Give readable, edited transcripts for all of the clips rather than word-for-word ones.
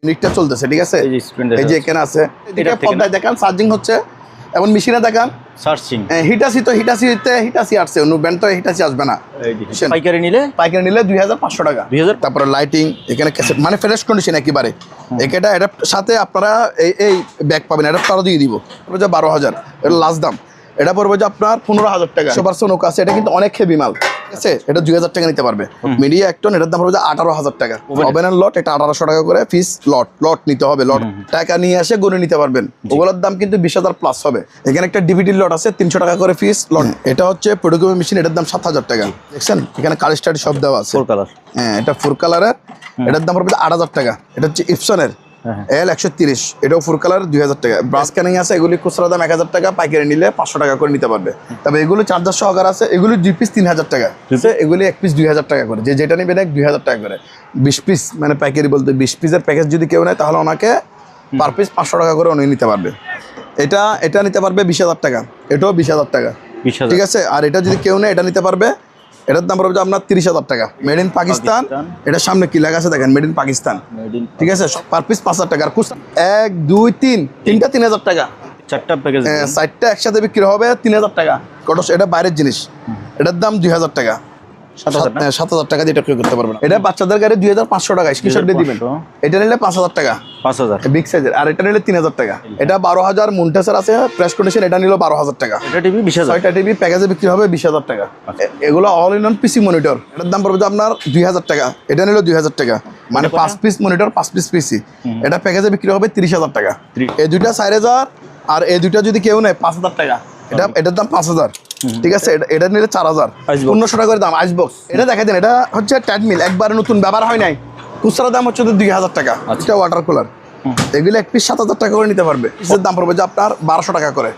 নিটটা চলতেছে, ঠিক আছে? এই যে এখানে আছে, এদিকে পর্দায় দেখান চার্জিং হচ্ছে, এবং মেশিনে দেখান চার্জিং। হিটাসি তো হিটাসি আসছে, অন্য ব্র্যান্ড তো হিটাসি আসবে না। পাইকারি নিলে 2500 টাকা। তারপরে লাইটিং এখানে ক্যাসেট, মানে ফ্রেশ কন্ডিশন একেবারে। এটার সাথে আপনারা এই ব্যাগ পাবেন, এটা তারা দিয়ে দিব 12,000, এটা লাস্ট দাম। এটা পড়বে যে আপনার 15,000 টাকা। 100% নৌকা আছে, এটা কিন্তু অনেক হেভি মাল, ঠিক আছে? এটা 2,000 টাকা নিতে পারবে। মিডিয়া একটন, এটার দাম পড়বে যে 18,000 টাকা। ওভেনের লট, এটা 1800 টাকা করে পিস। লট নিতে হবে, লট টাকা নিয়ে আসে গুনে নিতে পারবেন। ওগুলোর দাম কিন্তু 20,000 প্লাস হবে। এখানে একটা ডিভিডি লট আছে 300 টাকা করে পিস লট। এটা হচ্ছে ফটোকপি মেশিন, এটার দাম 7,000 টাকা। দেখছেন এখানে কালার স্টাডি সব দেওয়া আছে, 4 কালার। হ্যাঁ, এটা 4 কালারের, এটার দাম পড়বে 8,000 টাকা। এটা হচ্ছে ইপসনের L130, এটাও 4 কালার, 2,000 টাকা। ব্রাশ ক্যানিং আছে, এগুলি খুচরা দাম 1,000 টাকা, পাইকারি নিলে 500 টাকা করে নিতে পারবে। তবে এগুলো চার্জার সহকার আছে, এগুলি 2 পিস 3,000 টাকা, এগুলি 1 পিস 2,000 টাকা করে। যেটা নেবেন 2,000 টাকা করে। 20 পিস মানে পাইকারি বলতে 20 পিসের প্যাকেজ যদি কেউ নেয়, তাহলে ওনাকে পার পিস 500 টাকা করে উনি নিতে পারবে। এটা নিতে পারবে 20,000 টাকা, এটাও 20,000 টাকা, ঠিক আছে? আর এটা যদি কেউ নেয়, এটা নিতে পারবে, এটার দাম পড়বে আপনার 30,000 টাকা। মেড ইন পাকিস্তান, এটার সামনে কি লেখা আছে দেখেন, মেড ইন পাকিস্তান, ঠিক আছে? পার পিস 5,000 টাকা। 1 2 3 তিনটা 3,000 টাকা, 4টা প্যাকেজ, 4টা একসাথে বিক্রি হবে 3,000 টাকা। এটা বাইরের জিনিস, এটার দাম 2,000 টাকা। 7,000 টাকা দিয়ে এটা ক্রয় করতে পারবেন। এটা বাচ্চাদের গাড়ি 2,500 টাকা, স্ক্রিনশট দিয়ে দিবেন। এটা নিলে 5,000 টাকা, 5,000 বিগ সাইজের। আর এটা নিলে 3,000 টাকা। এটা 12,000 মুনটেসার আছে প্রেস কন্ডিশন, এটা নিল 12,000 টাকা। এটা টিভি 20,000, 6টা টিভি প্যাকেজে বিক্রি হবে 20,000 টাকা। এগুলো all in on PC monitor, এটার দাম পড়বে আপনার 2,000 টাকা। এটা নিল 2,000 টাকা, মানে 5 পিস মনিটর, 5 পিস পিসি। এটা প্যাকেজে বিক্রি হবে 30,000 টাকা। এই দুইটা 4,000, আর এই দুইটা যদি কেউ নেয় 5,000 টাকা। এটার দাম 5,000, ঠিক আছে? এটা নিলে 4,000, 1500 টাকা করে দাম। আইসবক্স এটা দেখাই দেন, এটা হচ্ছে ট্যাডমিল, একবারে নতুন, ব্যবহার হয় নাই। খুচরা দাম হচ্ছে 2,000 টাকা। এটা ওয়াটার কুলার, এগুলো 1 পিস 7,000 টাকা করে নিতে পারবে। পিসের দাম পড়বে যে আপনার 1,200 টাকা করে।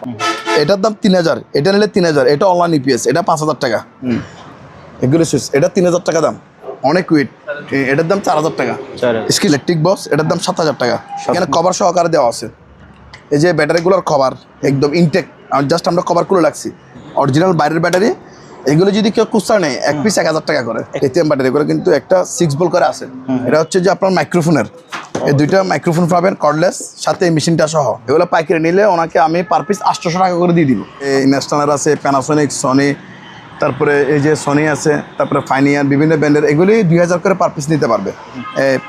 এটার দাম 3,000, এটা নিলে 3,000। এটা অনলাইন ইপিএস, এটা 5,000 টাকা। এগুলো সুইচ, এটা 3,000 টাকা দাম, অনেক ওয়েট। এটার দাম 4,000 টাকা। স্কিল ইলেকট্রিক বক্স, এটার দাম 7,000 টাকা। এখানে কভার সহকারে দেওয়া আছে। এই যে ব্যাটারিগুলোর কভার একদম ইনটেক, জাস্ট আমরা কভার করে রাখছি, অরিজিনাল বাইরের ব্যাটারি। এগুলো যদি কেউ খুচরা নেয় 1 পিস 1,000 টাকা করে। এটিএম ব্যাটারি, এগুলো কিন্তু একটা 6 ভোল্ট করে আছে। এটা হচ্ছে যে আপনার মাইক্রোফোনের, এই দুইটা মাইক্রোফোন পাবেন কর্ডলেস, সাথে এই মেশিনটা সহ। এগুলো পাইকারি নিলে ওনাকে আমি পার পিস 800 টাকা করে দিয়ে দিব। এই ন্যাশনাল আছে, প্যানাসোনিক, সনি, তারপরে এই যে সনি আছে, তারপরে ফাইনিয়ার, বিভিন্ন ব্র্যান্ডের। এগুলি 2,000 করে পার পিস নিতে পারবে।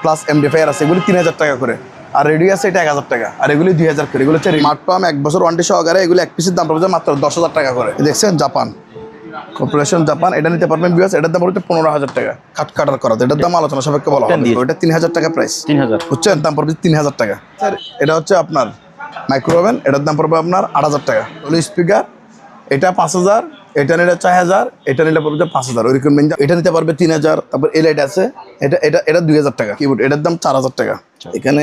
প্লাস এমডিফায়ার আছে, এগুলি 3,000 টাকা করে। আর রেডিও আছে, এটা 1,000 টাকা। আর এগুলি 2,000 করে। এগুলো হচ্ছে স্মার্ট পাম্প, 1 বছর ওয়ারেন্টি সহকারে। এগুলো 1 পিসের দাম পড়বে মাত্র 10,000 টাকা করে। দেখছেন জাপান কর্পোরেশন, জাপান, এটা নিতে পারবেন বিয়াস। এটার দাম পড়বে 15,000 টাকা। কাটার করা, এটার দাম আলোচনা সাপেক্ষে বলা হবে। ওইটা 3,000 টাকা প্রাইস, 3,000 বুঝছেন? দাম পড়বে 3,000 টাকা। স্যার এটা হচ্ছে আপনার মাইক্রো ওভেন, এটার দাম পড়বে আপনার 8,000 টাকা। স্পিকার, এটা 5,000, এটা নিলে 4,000, এটা নিলে পড়বে 5,000। ওইরকম এটা নিতে পারবে 3,000। তারপর এই লাইট আছে, এটা 2,000 টাকা। কিবোর্ড, এটার দাম 4,000 টাকা। এখানে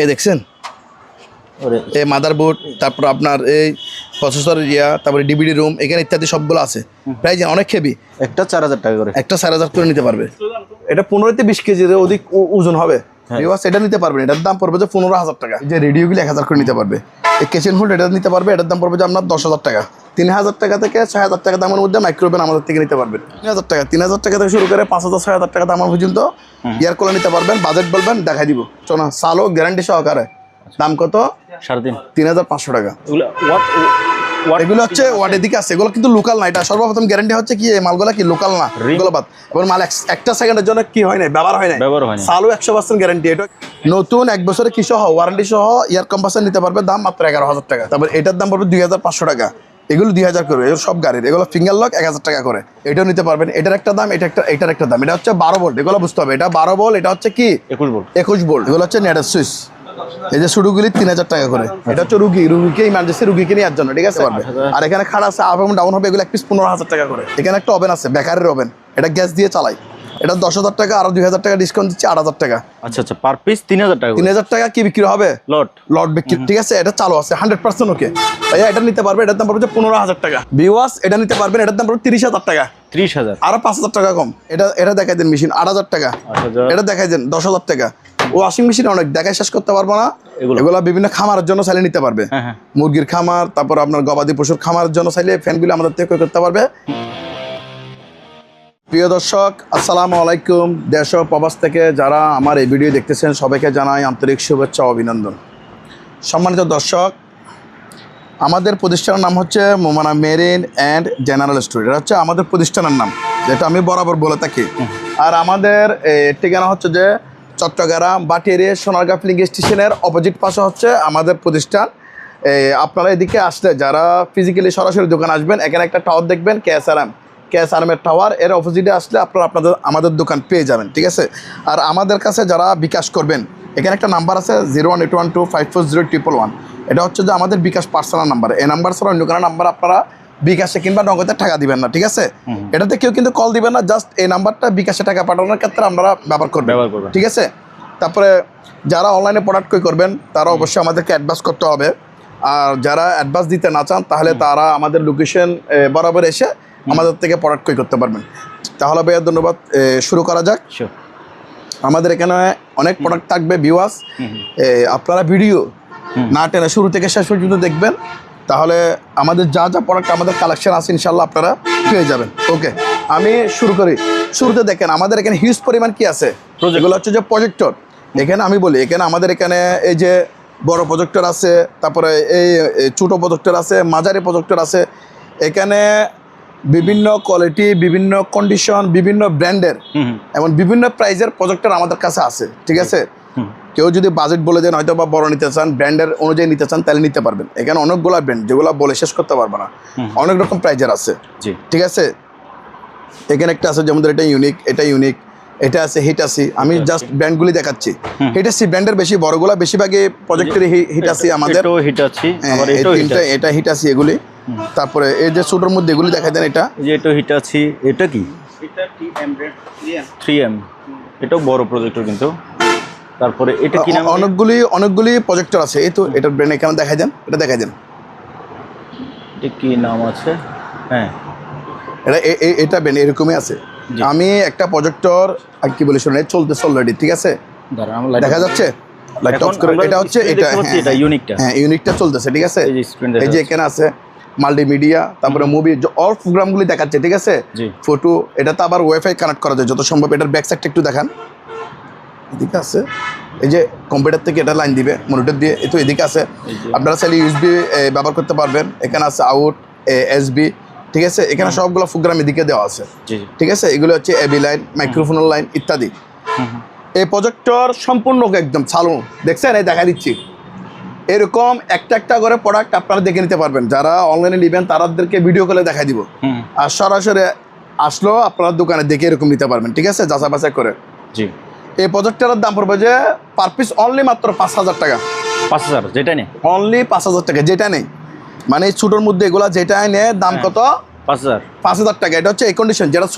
এই দেখছেন এই মাদারবোর্ড, তারপর আপনার এই প্রসেসর, তারপরে ডিভিডি রুম, এখানে ইত্যাদি সবগুলো আছে। প্রাইস অনেক হেভি, একটা 4,000 টাকা করে, একটা 4,000 করে নিতে পারবে। এটা 15 থেকে 20 কেজির অধিক ওজন হবে। এটা নিতে পারবেন, এটার দাম পড়বে যে 15,000 টাকা। যে রেডিওগুলি 1,000 করে নিতে পারবে। এই কিচেন হোল্ড, এটা নিতে পারবে, এটার দাম পড়বে যে আপনার 10,000 টাকা। 3,000 টাকা থেকে 6,000 টাকা দামের মধ্যে মাইক্রোওভেন আমাদের থেকে নিতে পারবেন। 3,000 টাকা থেকে শুরু করে 5,000 6,000 টাকা দাম পর্যন্ত ইয়ার কুলার নিতে পারবেন। বাজেট বলবেন, দেখাই দিব। চলো, সালো গ্যারান্টি সহকারে। দাম কত? 3,500 টাকা। এগুলো হচ্ছে ওয়াটের দিকে আছে, এগুলো কিন্তু লোকাল না। এটা সর্বপ্রথম গ্যারান্টি হচ্ছে কি, এই মালগুলা কি লোকাল না, এগুলো বাদ। এবং মাল একটা সেকেন্ডের জন্য কি হয় না, ব্যবহার হয় না। সালো 100% গ্যারান্টি। এটা নতুন 1 বছরের কি সহ ওয়ারেন্টি সহ ইয়ার কম্প্রেসর নিতে পারবে, দাম মাত্র 11,000 টাকা। তারপর এটার দাম পড়বে 2,500 টাকা। এগুলো 2,000 করে, এগুলো সব গাড়ির। এগুলো ফিঙ্গার লক 1,000 টাকা করে। এটাও নিতে পারবেন। এটার একটা দাম, এটার একটা দাম। এটা হচ্ছে 12 ভোল্ট, এগুলো বুঝতে হবে। এটা 12 ভোল্ট, এটা হচ্ছে কি 21 ভোল্ট। এগুলো হচ্ছে নেটের সুইচ। এই যে শুরুগুলি 3,000 টাকা করে। এটা হচ্ছে রুগীকে ইমার্জেন্সি রুগীকে নেওয়ার জন্য, ঠিক আছে? আর এখানে খাড়া আছে, আপ এবং ডাউন হবে। এগুলো 1 পিস 15,000 টাকা করে। এখানে একটা ওভেন আছে, বেকারের ওভেন, এটা গ্যাস দিয়ে চালাই। এটা 10,000 টাকা, আর 2,000 টাকা ডিসকাউন্ট দিচ্ছে, 8,000 টাকা। আচ্ছা, পার পিস 3,000 টাকা। 3,000 টাকা কি বিক্রি হবে? লট বিক্রি, ঠিক আছে? এটা চালু আছে 100% ওকে। ভাইয়া এটা নিতে পারবে, এটার দাম পড়বে 15,000 টাকা। ভিউয়ার্স, এটা নিতে পারবেন, এটার দাম পড়বে 30,000 টাকা। 30,000, আরো 5,000 টাকা কম। এটা দেখাই দেন মেশিন 8,000 টাকা। এটা দেখাই দেন 10,000 টাকা। ওয়াশিং মেশিন অনেক দেখায় শেষ করতে পারবো না। এগুলো বিভিন্ন খামারের জন্য চাইলে নিতে পারবে। মুরগির খামার, তারপর আপনার গবাদি পশুর খামারের জন্য চাইলে ফ্যানগুলো আমাদের থেকে করতে পারবে। প্রিয় দর্শক, আসসালামু আলাইকুম। দেশ ও প্রবাস থেকে যারা আমার এই ভিডিও দেখতেছেন সবাইকে জানাই আন্তরিক শুভেচ্ছা ও অভিনন্দন। সম্মানিত দর্শক, আমাদের প্রতিষ্ঠানের নাম হচ্ছে মোমানা মেরিন অ্যান্ড জেনারেল স্টোর। এটা হচ্ছে আমাদের প্রতিষ্ঠানের নাম, যেটা আমি বরাবর বলে থাকি। আর আমাদের ঠিকানা হচ্ছে যে চট্টগ্রাম বাটিয়ারি সোনারগাঁ ফিলিং স্টেশনের অপোজিট পাশে হচ্ছে আমাদের প্রতিষ্ঠান। আপনারা এদিকে আসলে যারা ফিজিক্যালি সরাসরি দোকান আসবেন, এখানে একটা টাওয়ার দেখবেন কেএসআরএমের টাওয়ার, এর অপোজিটে আসলে আপনারা আমাদের দোকান পেয়ে যাবেন, ঠিক আছে। আর আমাদের কাছে যারা বিকাশ করবেন, এখানে একটা নাম্বার আছে 01812540111। এটা হচ্ছে যে আমাদের বিকাশ পার্সোনাল নাম্বার। এই নাম্বার ছাড়া অন্য কোনো নাম্বার আপনারা বিকাশে কিংবা নগদে টাকা দিবেন না, ঠিক আছে। এটাতে কেউ কিন্তু কল দিবেন না, জাস্ট এই নাম্বারটা বিকাশে টাকা পাঠানোর ক্ষেত্রে আমরা ব্যবহার করবেন, ঠিক আছে। তারপরে যারা অনলাইনে প্রোডাক্ট ক্রয় করবেন তারা অবশ্যই আমাদেরকে অ্যাডভান্স করতে হবে। আর যারা অ্যাডভান্স দিতে না চান তাহলে তারা আমাদের লোকেশন বরাবর এসে আমাদের থেকে প্রোডাক্ট ক্রয় করতে পারবেন। তাহলে ভাইয়া ধন্যবাদ, শুরু করা যাক। আমাদের এখানে অনেক প্রোডাক্ট থাকবে ভিউয়ার্স, আপনারা ভিডিও না টেনে শুরু থেকে শেষ পর্যন্ত দেখবেন, তাহলে আমাদের যা যা প্রোডাক্ট আমাদের কালেকশন আছে ইনশাল্লাহ আপনারা পেয়ে যাবেন। ওকে, আমি শুরু করি। শুরুতে দেখেন আমাদের এখানে হিউজ পরিমাণ কি আছে, এগুলো হচ্ছে যে প্রজেক্টর। এখানে আমি বলি, এখানে আমাদের এখানে এই যে বড় প্রজেক্টর আছে, তারপরে এই ছোটো প্রজেক্টর আছে, মাঝারি প্রজেক্টর আছে। এখানে বিভিন্ন কোয়ালিটি, বিভিন্ন কন্ডিশন, বিভিন্ন ব্র্যান্ডের এবং বিভিন্ন প্রাইজের প্রজেক্টর আমাদের কাছে আছে, ঠিক আছে। কেউ যদি বাজেট বলে দেন, হয়তো বা বড় নিতে চান, ব্র্যান্ডের অনুযায়ী নিতে চান, তাহলে নিতে পারবেন। এখানে অনেকগুলো ব্র্যান্ড, যেগুলো বলে শেষ করতে পারবো না, অনেক রকম প্রাইজের আছে, ঠিক আছে। এখানে একটা আছে যেমন এটা ইউনিক, এটা আছে হিটাসি। আমি জাস্ট ব্র্যান্ডগুলি দেখাচ্ছি। হিটাসি ব্র্যান্ডের বেশি বড়গুলো বেশিরভাগই প্রজেক্টের হিটাসি আমাদের। এটা হিটাসি এগুলি। তারপরে এই যে ছোটোর মধ্যে এগুলি দেখা দেন, এটা হিটাচি। এটা কি? এটা 3M। এটাও বড় প্রজেক্টর কিন্তু। তারপরে এটা কি নাম? অনেকগুলি প্রজেক্টর আছে। এই তো এটা ব্র্যান্ড এখানে দেখা দেন, এটা দেখা দেন, এটা কি নাম আছে? হ্যাঁ, এটা ব্র্যান্ড এরকমই আছে। আমি একটা প্রজেক্টর আর কি বলি শুনে চলতেছে অলরেডি, ঠিক আছে। দেখা যাচ্ছে লাইট অফ করে। এটা হচ্ছে এটা ইউনিকটা। হ্যাঁ, ইউনিকটা চলতেছে, ঠিক আছে। এই যে এখানে আছে মাল্টিমিডিয়া, তারপরে মুভি, অল প্রোগ্রামগুলি দেখাচ্ছে, ঠিক আছে। ফটো, এটা তো আবার ওয়াইফাই কানেক্ট করা যায় যত সম্ভব। এটার ব্যাক সাইডটা একটু দেখান, এদিকে আছে। এই যে কম্পিউটার থেকে এটা লাইন দিবে মনিটর দিয়ে, এই তো এদিকে আছে। আপনারা চাইলে ইউএসবি ব্যবহার করতে পারবেন। এখানে আছে আউট, এসবি, ঠিক আছে। এখানে সবগুলো প্রোগ্রাম এদিকে দেওয়া আছে, ঠিক আছে। এগুলো হচ্ছে এবি লাইন, মাইক্রোফোনের লাইন ইত্যাদি। এই প্রজেক্টর সম্পূর্ণ একদম চালু, দেখছেন, এই দেখা দিচ্ছি। এরকম একটা করে প্রোডাক্ট আপনারা দেখে নিতে পারবেন। যারা অনলাইনে নেবেন তাদেরকে ভিডিও কলে দেখা দিব, আর সরাসরি আসলেও আপনারা দোকানে দেখে এরকম নিতে পারবেন, ঠিক আছে, যাচাই বাছাই করে। এই প্রজেক্টরের দাম পড়বে যে পার পিস অনলি মাত্র 5000 টাকা। 5000 যেটা নেই, অনলি 5000 টাকা যেটা নেই। মানে ছোটোর মধ্যে এগুলা যেটা নেয় দাম কত? 5000 টাকা। এটা হচ্ছে এই কন্ডিশন, যেটা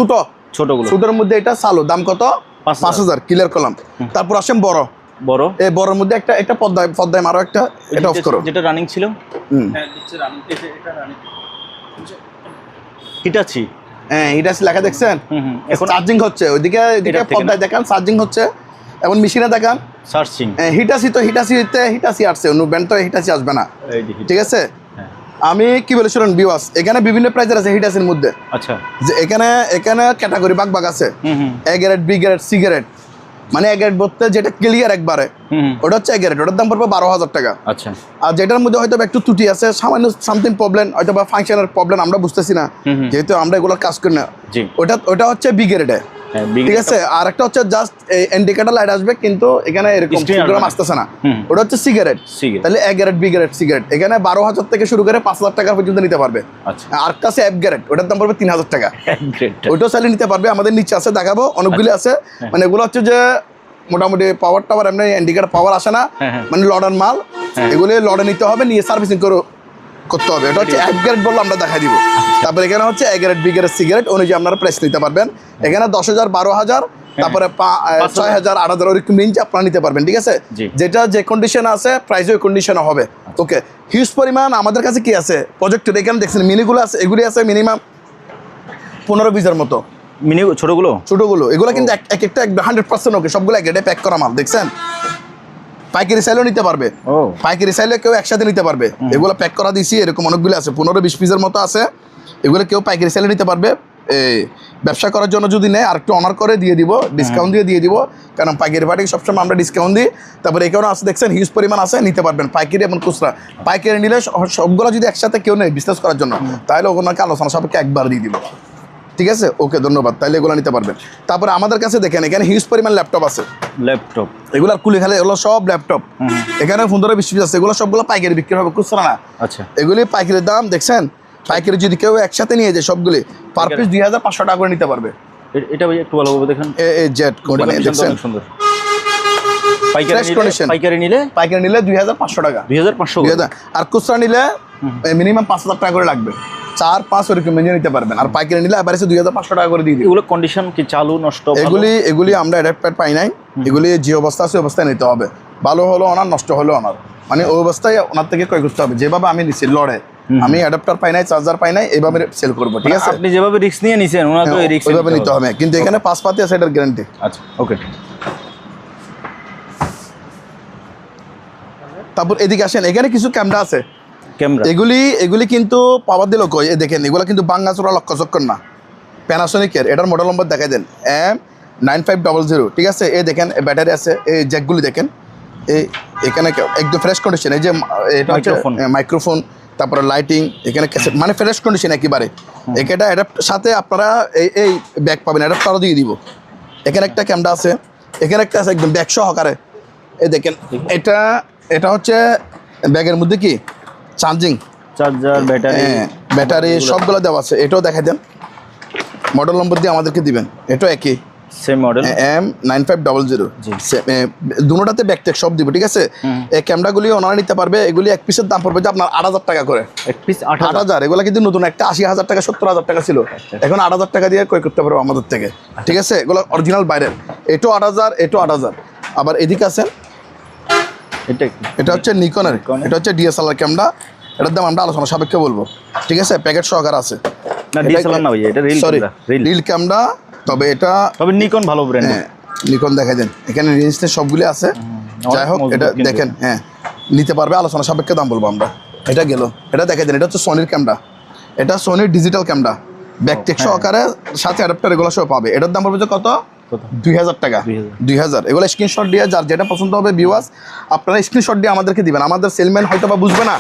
ছোটোর মধ্যে এটা চালু, দাম কত? 5000। ক্লিয়ার করলাম। তারপর আসেন বড়। এই বড়র মধ্যে একটা পর্দায় মারো একটা, এটা অফ করো। যেটা রানিং ছিল, হিটাচি। হ্যাঁ, হিটাচি লেখা দেখছেন। এখন চার্জিং হচ্ছে, ওইদিকে পর্দায় দেখান চার্জিং হচ্ছে, এখন মেশিনে দেখান সার্চিং। হিটাচি তো হিটাচি আসছে, অন্য ব্র্যান্ড তো হিটাচি আসবে না, ঠিক আছে। আমি কি বলে শুনুন ভিউয়ার্স, এখানে বিভিন্ন প্রাইজের আছে হিটাচির মধ্যে। আচ্ছা, যে এখানে ক্যাটাগরি ভাগ আছে, A grade, B grade, C grade. মানে এ গ্রেড বলতে যেটা ক্লিয়ার একবারে, ওটা হচ্ছে এ গ্রেড, ওটার দাম পড়বে 12000 টাকা। আচ্ছা, আর যেটার মধ্যে হয়তো একটু ত্রুটি আছে, সামান্য সামথিং প্রবলেম, হয়তো বা ফাংশনের প্রবলেম, আমরা বুঝতেছি না যেহেতু আমরা এগুলোর কাজ করি না, ওটা হচ্ছে বি গ্রেডে, ঠিক আছে। আর একটা হচ্ছে জাস্ট ইন্ডিকেটর লাইট আসবে, কিন্তু এখানে এরকম প্রোগ্রাম আসতেছে না, ওটা হচ্ছে সিগারেট। তাহলে A grade, B grade, cigarette. এখানে 12000 থেকে শুরু করে 5000 টাকা পর্যন্ত নিতে পারবে। আর কাছে এফ গ্রেড, ওটার দাম পড়বে 3000 টাকা। ওইটাও চাইলে নিতে পারবে, আমাদের নিচে আছে, দেখাবো অনেকগুলি আছে। মানে এগুলো হচ্ছে যে মোটামুটি পাওয়ার টাওয়ার, এমনি ইন্ডিকেটর পাওয়ার আসে না, মানে লডার মাল, এগুলি লডে নিতে হবে, নিয়ে সার্ভিসিং করতে হবে। এটা হচ্ছে এফ গ্রেড বললে আমরা দেখাই দিব। তারপরে এখানে হচ্ছে A grade, B grade, C grade অনুযায়ী আপনারা প্রাইস নিতে পারবেন। এখানে 10000, 12000, তারপরে 6000, 8000 ওরকম রেঞ্জ আপনারা নিতে পারবেন, ঠিক আছে। যেটা যে কন্ডিশনে আছে প্রাইস ওই কন্ডিশনে হবে। ওকে, হিউজ পরিমাণ আমাদের কাছে কি আছে প্রজেক্টর। এখানে দেখছেন মিনিগুলো আছে, এগুলি আছে মিনিমাম 15-20 মতো। মিনি ছোটগুলো এগুলো কিন্তু একটা 100% ওকে, সবগুলো এক গ্রেডে প্যাক করা মাল, দেখছেন। পাইকারি চাইলেও নিতে পারবে, পাইকারি চাইলে কেউ একসাথে নিতে পারবে। এগুলো প্যাক করা দিয়েছি, এরকম অনেকগুলো আছে, 15-20 পিসের মতো আছে। এগুলো কেউ পাইকারি চাইলে নিতে পারবে, ব্যবসা করার জন্য যদি নেয় আর একটু অনার করে দিয়ে দিব, ডিসকাউন্ট দিয়ে দিব, কারণ পাইকারি পার্টি সবসময় আমরা ডিসকাউন্ট দিই। তারপরে এখানেও আছে দেখছেন হিউজ পরিমাণ আছে, নিতে পারবেন পাইকারি এবং খুচরা। পাইকারি নিলে সবগুলো যদি একসাথে কেউ নেয় বিজনেস করার জন্য, তাহলে ওনাকে আলোচনা সাপেক্ষে একবার দিয়ে দিব। ঠিক আছে, ওকে, ধন্যবাদ। তাহলে এগুলো নিতে পারবেন। তারপরে আমাদের কাছে দেখেন এখানে হিউজ পরিমাণ ল্যাপটপ আছে, ল্যাপটপ এগুলো কুলি খেলে, এগুলো সব ল্যাপটপ। এখানে 15-20 পিস আছে, এগুলো সবগুলো পাইকারি বিক্রি হবে, খুচরা না। আচ্ছা, এগুলি পাইকারির দাম দেখছেন, পাইকারি যদি কেউ একসাথে নিয়ে যায় সবগুলি পার পিস 2500 টাকা করে নিতে পারবে। এটা ভাই একটু ভালোভাবে দেখেন, জেড কোম্পানি দেখছেন, সুন্দর। পাইকারি নিলে 2500 টাকা, 2500। আর খুচরা নিলে মিনিমাম 5000 টাকা করে লাগবে, 4-5 ওরকম মেনু নিতে পারবেন। আর পাইকারি নিলে এবারে 2500 টাকা করে দিয়ে দিই। এগুলো কন্ডিশন কি, চালু নষ্ট? এগুলি আমরা অ্যাডাপ্টার পাই নাই, এগুলি যে অবস্থা আছে অবস্থায় নিতে হবে। ভালো হলো ওনার, নষ্ট হলো ওনার, মানে ওই অবস্থায় ওনার থেকে ক্রয় করতে হবে। যেভাবে আমি নিচ্ছি লড়ে, আমি অ্যাডাপ্টার পাই নাই, চার্জার পাই নাই, এইভাবে সেল করবো। ঠিক আছে, আপনি যেভাবে রিস্ক নিয়ে নিছেন ওনাকে রিস্ক ওইভাবে নিতে হবে, কিন্তু এখানে 5 পাতি আছে, এটার গ্যারান্টি। আচ্ছা, ওকে। তারপর এদিকে আসেন, এখানে কিছু ক্যামেরা আছে। ক্যামেরা এগুলি কিন্তু পাওয়ার দিল কই, দেখেন এগুলো কিন্তু বাঙ্গাচোরা লক্ষ চক্কর না, প্যানাসোনিকের। এটার মডেল নম্বর দেখা দেন M9500। ঠিক আছে, এই দেখেন ব্যাটারি আছে, এই জ্যাকগুলি দেখেন, এখানে একদম ফ্রেশ কন্ডিশন। এই যে এটা হচ্ছে মাইক্রোফোন, তারপরে লাইটিং, এখানে ক্যাসেট, মানে ফ্রেশ কন্ডিশন একেবারে। এটা সাথে আপনারা এই ব্যাগ পাবেন, অ্যাডাপ্টারও দিয়ে দিব। এখানে একটা ক্যামেরা আছে, এখানে একটা আছে একদম ব্যাগ সহকারে। এই দেখেন, এটা হচ্ছে ব্যাগের মধ্যে কি চার্জার, ব্যাটারি সবগুলো দেওয়া আছে। এটাও দেখাই দেন, মডেল নম্বর দিয়ে আমাদেরকে দিবেন। এটাও একই সেম মডেল M9500। দুটোটাতে ব্যাকটেক সব দিব। ঠিক আছে, এই ক্যামেরাগুলি ওনারা নিতে পারবে। এগুলি এক পিসের দাম পড়বে যে আপনার 8000 টাকা করে, এক পিস 8000। এগুলো কিন্তু নতুন, একটা 80,000 টাকা 70,000 টাকা ছিল, এখন 8000 টাকা দিয়ে ক্রয় করতে পারবো আমাদের থেকে। ঠিক আছে, এগুলো অরিজিনাল বাইরের। এটাও 8000, এটাও 8000। আবার এদিকে আছেন, এটা হচ্ছে নিকনের, এটা হচ্ছে DSLR ক্যামেরা। এটার দাম আমরা আলোচনা সাপেক্ষে বলবো। ঠিক আছে, প্যাকেট সহকারে আছে। না, DSLR না ভাই, এটা রিল ক্যামেরা, তবে এটা নিকন ভালো ব্র্যান্ড। নিকন দেখা দেন, এখানে রেঞ্জ সবগুলি আছে। যাই হোক, এটা দেখেন, নিতে পারবে, আলোচনা সাপেক্ষে দাম বলবো আমরা। এটা গেল, এটা দেখা দেন, এটা হচ্ছে সোনির ক্যামেরা, এটা সোনির ডিজিটাল ক্যামেরা, ব্যাকটেক সহকারে, সাথে অ্যাডাপ্টার এগুলো সব পাবে। এটার দাম পড়বে কত? 2000 টাকা। 2000। এগুলো স্ক্রিনশট দিয়ে যার যেটা পছন্দ হবে ভিউয়ার্স, আপনারা স্ক্রিনশট দিয়ে আমাদেরকে দিবেন। আমাদের সেলম্যান হয়তো বা বুঝবে না,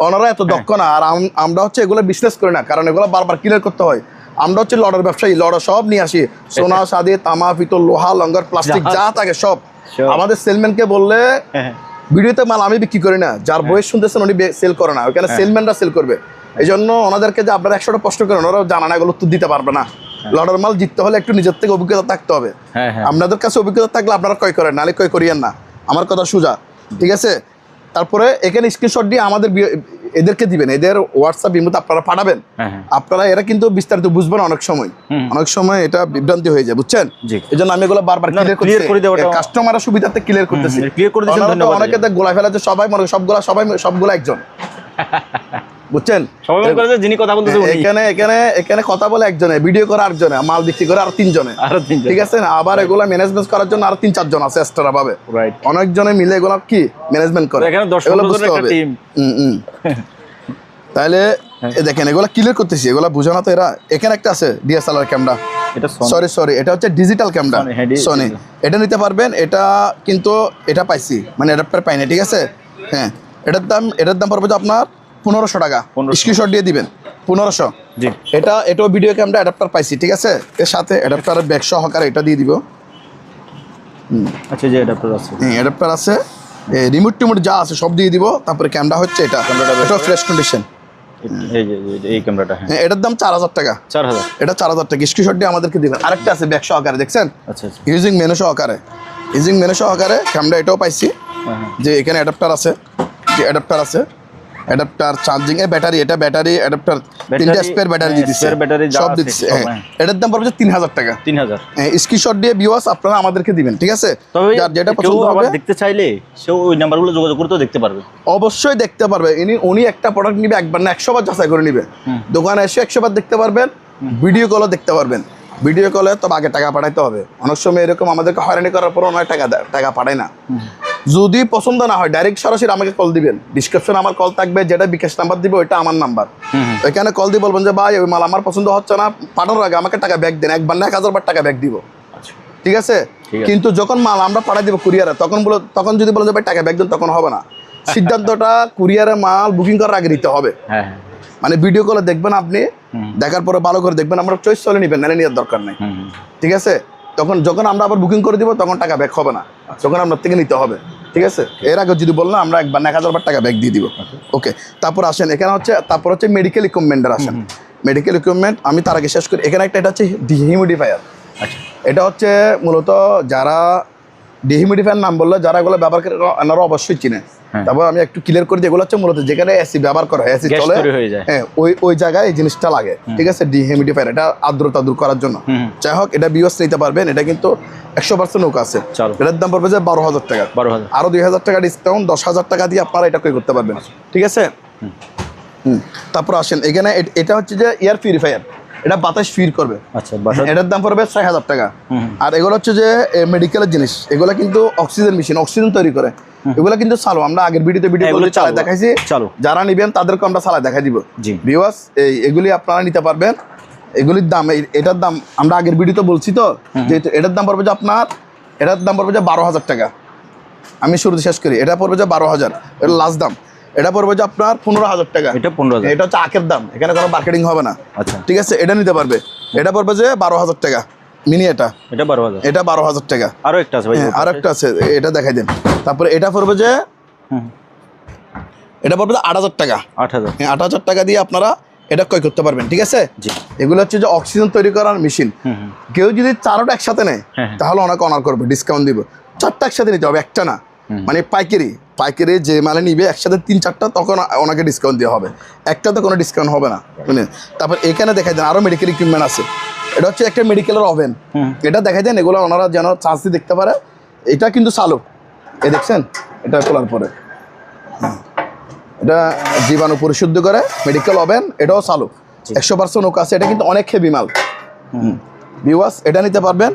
ওনারা এত দক্ষ না। আর আমরা হচ্ছে এগুলো বিজনেস করি না, কারণ এগুলো বারবার ক্লিয়ার করতে হয়। আমরা হচ্ছে লড়ের ব্যবসায়ী, লড় সব নিয়ে আসি, সোনা, সাদে, তামা, পিতল, লোহা, লঙ্গর, প্লাস্টিক যা থাকে সব। আমাদের সেলম্যানকে বললে ভিডিওতে মাল আমি বিক্রি করি না, যার বয়স শুনতেছেন উনি সেল করে না, ওখানে সেলম্যানরা সেল করবে। এই জন্য ওনাদেরকে যে আপনারা 100টা প্রশ্ন করেন, ওরাও জানা না, এগুলো উত্তর দিতে পারবে না। লড়ার মাল জিততে হলে একটু নিজের থেকে অভিজ্ঞতা থাকতে হবে। আপনাদের কাছে অভিজ্ঞতা থাকলে আপনারা ক্রয় করেন, নাহলে ক্রয় করিয়েন না, আমার কথা সোজা। ঠিক আছে, তারপরে এখানে স্ক্রিনশট দিয়ে আমাদের এদেরকে দিবেন, এদের হোয়াটসঅ্যাপ ইমোতে আপনারা পাঠাবেন। আপনারা এরা কিন্তু বিস্তারিত বুঝবেন, অনেক সময় এটা বিভ্রান্তি হয়ে যায়, বুঝছেন? এই জন্য আমি এগুলো বারবার ক্লিয়ার করে দেবো, কাস্টমারের সুবিধার্থে ক্লিয়ার করতেছি। অনেকে গোলা ফেলা যে সবাই মনে সবগুলা একজন, বুঝছেন? যিনি কথা বলতেছে এখানে কথা বলে একজনে, ভিডিও করে আরেকজনে, মাল বিক্রি করে আরো তিনজনে। ঠিক আছে না? আবার এগুলা ম্যানেজমেন্ট করার জন্য আরো 3-4 জন আছে এক্সট্রা ভাবে, অনেকজনে মিলে এগুলা কি ম্যানেজমেন্ট করে, এগুলো বুঝতে হবে। তাহলে দেখেন এগুলা ক্লিয়ার করতেছি, এগুলা বুঝো না তো এরা। এখানে একটা আছে DSLR ক্যামেরা, সরি এটা হচ্ছে ডিজিটাল ক্যামেরা সনি, এটা নিতে পারবেন। এটা কিন্তু এটা পাইছি, মানে অ্যাডাপ্টার পাই না। ঠিক আছে, হ্যাঁ, এটার দাম পড়বে আপনার 1500 টাকা। স্ক্রিনশট দিয়ে দিবেন 1500। এটাও ভিডিও ক্যামেরা অ্যাডাপ্টার পাইছি। ঠিক আছে, এর সাথে অ্যাডাপ্টারের ব্যাগ সহকারে এটা দিয়ে দিব। আচ্ছা, যে অ্যাডাপ্টার আছে, রিমোট টিমোট যা আছে সব দিয়ে দিব। তারপরে ক্যামেরা হচ্ছে এটা ফ্রেশ কন্ডিশন। এই ক্যামেরাটা, এটার দাম 4000 টাকা। 4000, এটা 4000 টাকা। স্ক্রিনশট দিয়ে আমাদেরকে দিবেন। আরেকটা আছে ব্যাগ সহকারে, দেখছেন? আচ্ছা, ইউজিং মেনু সহকারে ক্যামেরা, এটাও পাইছি। যে এখানে অ্যাডাপ্টার আছে, অ্যাডাপ্টার, চার্জিং, ব্যাটারি, এটা ব্যাটারি অ্যাডাপ্টার, 3টা স্পেয়ার ব্যাটারি দিয়ে দিচ্ছে, সব দিচ্ছে। এটার দাম পড়বে 3000 টাকা। 3000। স্ক্রিনশট দিয়ে ভিউয়ার্স আপনারা আমাদেরকে দিবেন। ঠিক আছে, যার যেটা পছন্দ হবে দেখতে চাইলে সে ওই নাম্বারগুলো যোগাযোগ করতে দেখতে পারবে, অবশ্যই দেখতে পারবে। উনি একটা প্রোডাক্ট নিবে, একবার না 100 বার যাচাই করে নিবে। দোকানে এসে 100 বার দেখতে পারবেন, ভিডিও কলও দেখতে পারবেন। ভিডিও কলে তো আগে টাকা পাঠাইতে হবে। অনেক সময় এরকম আমাদেরকে হয়রানি করার পর অনেক টাকা পাঠায় না। যদি পছন্দ না হয় ডাইরেক্ট সরাসরি আমাকে কল দিবেন, ডিসক্রিপশনে আমার কল থাকবে, যেটা বিকাশ নাম্বার দিব ওইটা আমার নাম্বার। ওইখানে কল দিয়ে বলবেন যে ভাই ওই মাল আমার পছন্দ হচ্ছে না, পাঠানোর আগে আমাকে টাকা ব্যাক দেন, একবার না 1000 বার টাকা ব্যাক দিব, ঠিক আছে? কিন্তু যখন মাল আমরা পাঠাই দিব কুরিয়ারে, তখন যদি বলেন যে ভাই টাকা ব্যাক দেন, তখন হবে না। সিদ্ধান্তটা কুরিয়ারে মাল বুকিং করার আগে নিতে হবে। মানে ভিডিও কলে দেখবেন, আপনি দেখার পরে ভালো করে দেখবেন, আমরা চয়েস চলে নেবেন, নালে নেওয়ার দরকার নেই, ঠিক আছে? যখন আমরা আবার বুকিং করে দিব তখন টাকা ব্যাক হবে না, তখন আপনার থেকে নিতে হবে, ঠিক আছে? এর আগে যদি বললাম আমরা একবার না 1000 বার টাকা ব্যাক দিয়ে দিব। ওকে, তারপর আসেন এখানে তারপর হচ্ছে মেডিকেল ইকুইপমেন্টের আসেন। মেডিকেল ইকুইপমেন্ট আমি তার আগে শেষ করি। এখানে এটা হচ্ছে ডিহিউমিডিফায়ার। আচ্ছা, এটা হচ্ছে মূলত যারা ডিহিউমিডিফায়ার নাম বললে যারা এগুলো ব্যবহার করে ওনারা অবশ্যই চিনে। তারপর আমি একটু ক্লিয়ার করে দিই, এগুলো হচ্ছে মূলত যেখানে এসি ব্যবহার করা হয়, এসি চলে, হ্যাঁ ওই জায়গায় এই জিনিসটা লাগে, ঠিক আছে? ডিহিউমিডিফায়ার, এটা আর্দ্রতা দূর করার জন্য। যাই হোক, এটা বিওস নিতে পারবেন, এটা কিন্তু 100% নৌকা আছে। এটার দাম পড়বে যে 12,000 টাকা, আরো 2,000 টাকা ডিসকাউন্ট, 10,000 টাকা দিয়ে আপনারা এটা ক্রয় করতে পারবেন, ঠিক আছে? তারপর আসেন এখানে, এটা হচ্ছে যে এয়ার পিউরিফায়ার, এটা বাতাস ফির করবে। আচ্ছা, এটার দাম পড়বে 6,000 টাকা। আর এগুলো হচ্ছে যে মেডিকেলের জিনিস, এগুলো কিন্তু অক্সিজেন মেশিন, অক্সিজেন তৈরি করে। এগুলো কিন্তু চালু, আমরা আগের ভিডিও চালাই দেখাইছি, যারা নিবেন তাদেরকে আমরা চালাই দেখাই দিব। ভিউয়ার্স, এগুলি আপনারা নিতে পারবেন। এগুলির দাম, এটার দাম আমরা আগের ভিডিওতে বলছি তো, যেহেতু এটার দাম পড়বে যে এটার দাম পড়বে যে 12,000 টাকা। আমি শুরুতে শেষ করি, এটা পড়বে যে 12,000, এটা লাস্ট দাম। এটা পড়বে যে আপনার 15,000 টাকা। এটা হচ্ছে আখের দাম, এখানে কোনো মার্কেটিং হবে না। আচ্ছা, ঠিক আছে, এটা নিতে পারবে। এটা পড়বে যে 12,000 টাকা মিনি, এটা 12,000 টাকা। আরো একটা আছে ভাই, আরো একটা আছে, এটা দেখাই দেন। তারপরে এটা পড়বে যে 8,000 টাকা। 8,000 টাকা দিয়ে আপনারা এটা ক্রয় করতে পারবেন, ঠিক আছে? এগুলো হচ্ছে যে অক্সিজেন তৈরি করার মেশিন। কেউ যদি 4টা একসাথে নেয় তাহলে অনেক অনার করবে, ডিসকাউন্ট দিব। 4টা একসাথে নিতে হবে, একটা না। মানে পাইকারি যে মালে নিবে একসাথে 3-4টা, তখন ওনাকে ডিসকাউন্ট দেওয়া হবে, একটাতে কোনো ডিসকাউন্ট হবে না। তারপর এখানে দেখাই দেন আরো মেডিকেল ইকুইপমেন্ট আছে। এটা হচ্ছে একটা মেডিকেলের ওভেন, এটা দেখাই দেন, এগুলো ওনারা যেন চার্জ দিয়ে দেখতে পারে। এটা কিন্তু চালু, এই দেখছেন, এটা খোলার পরে এটা জীবাণু পরিশুদ্ধ করে, মেডিকেল ওভেন, এটাও চালু, 100% নৌকা আছে। এটা কিন্তু অনেক হেভি মাল। ভিউয়ার্স, এটা নিতে পারবেন।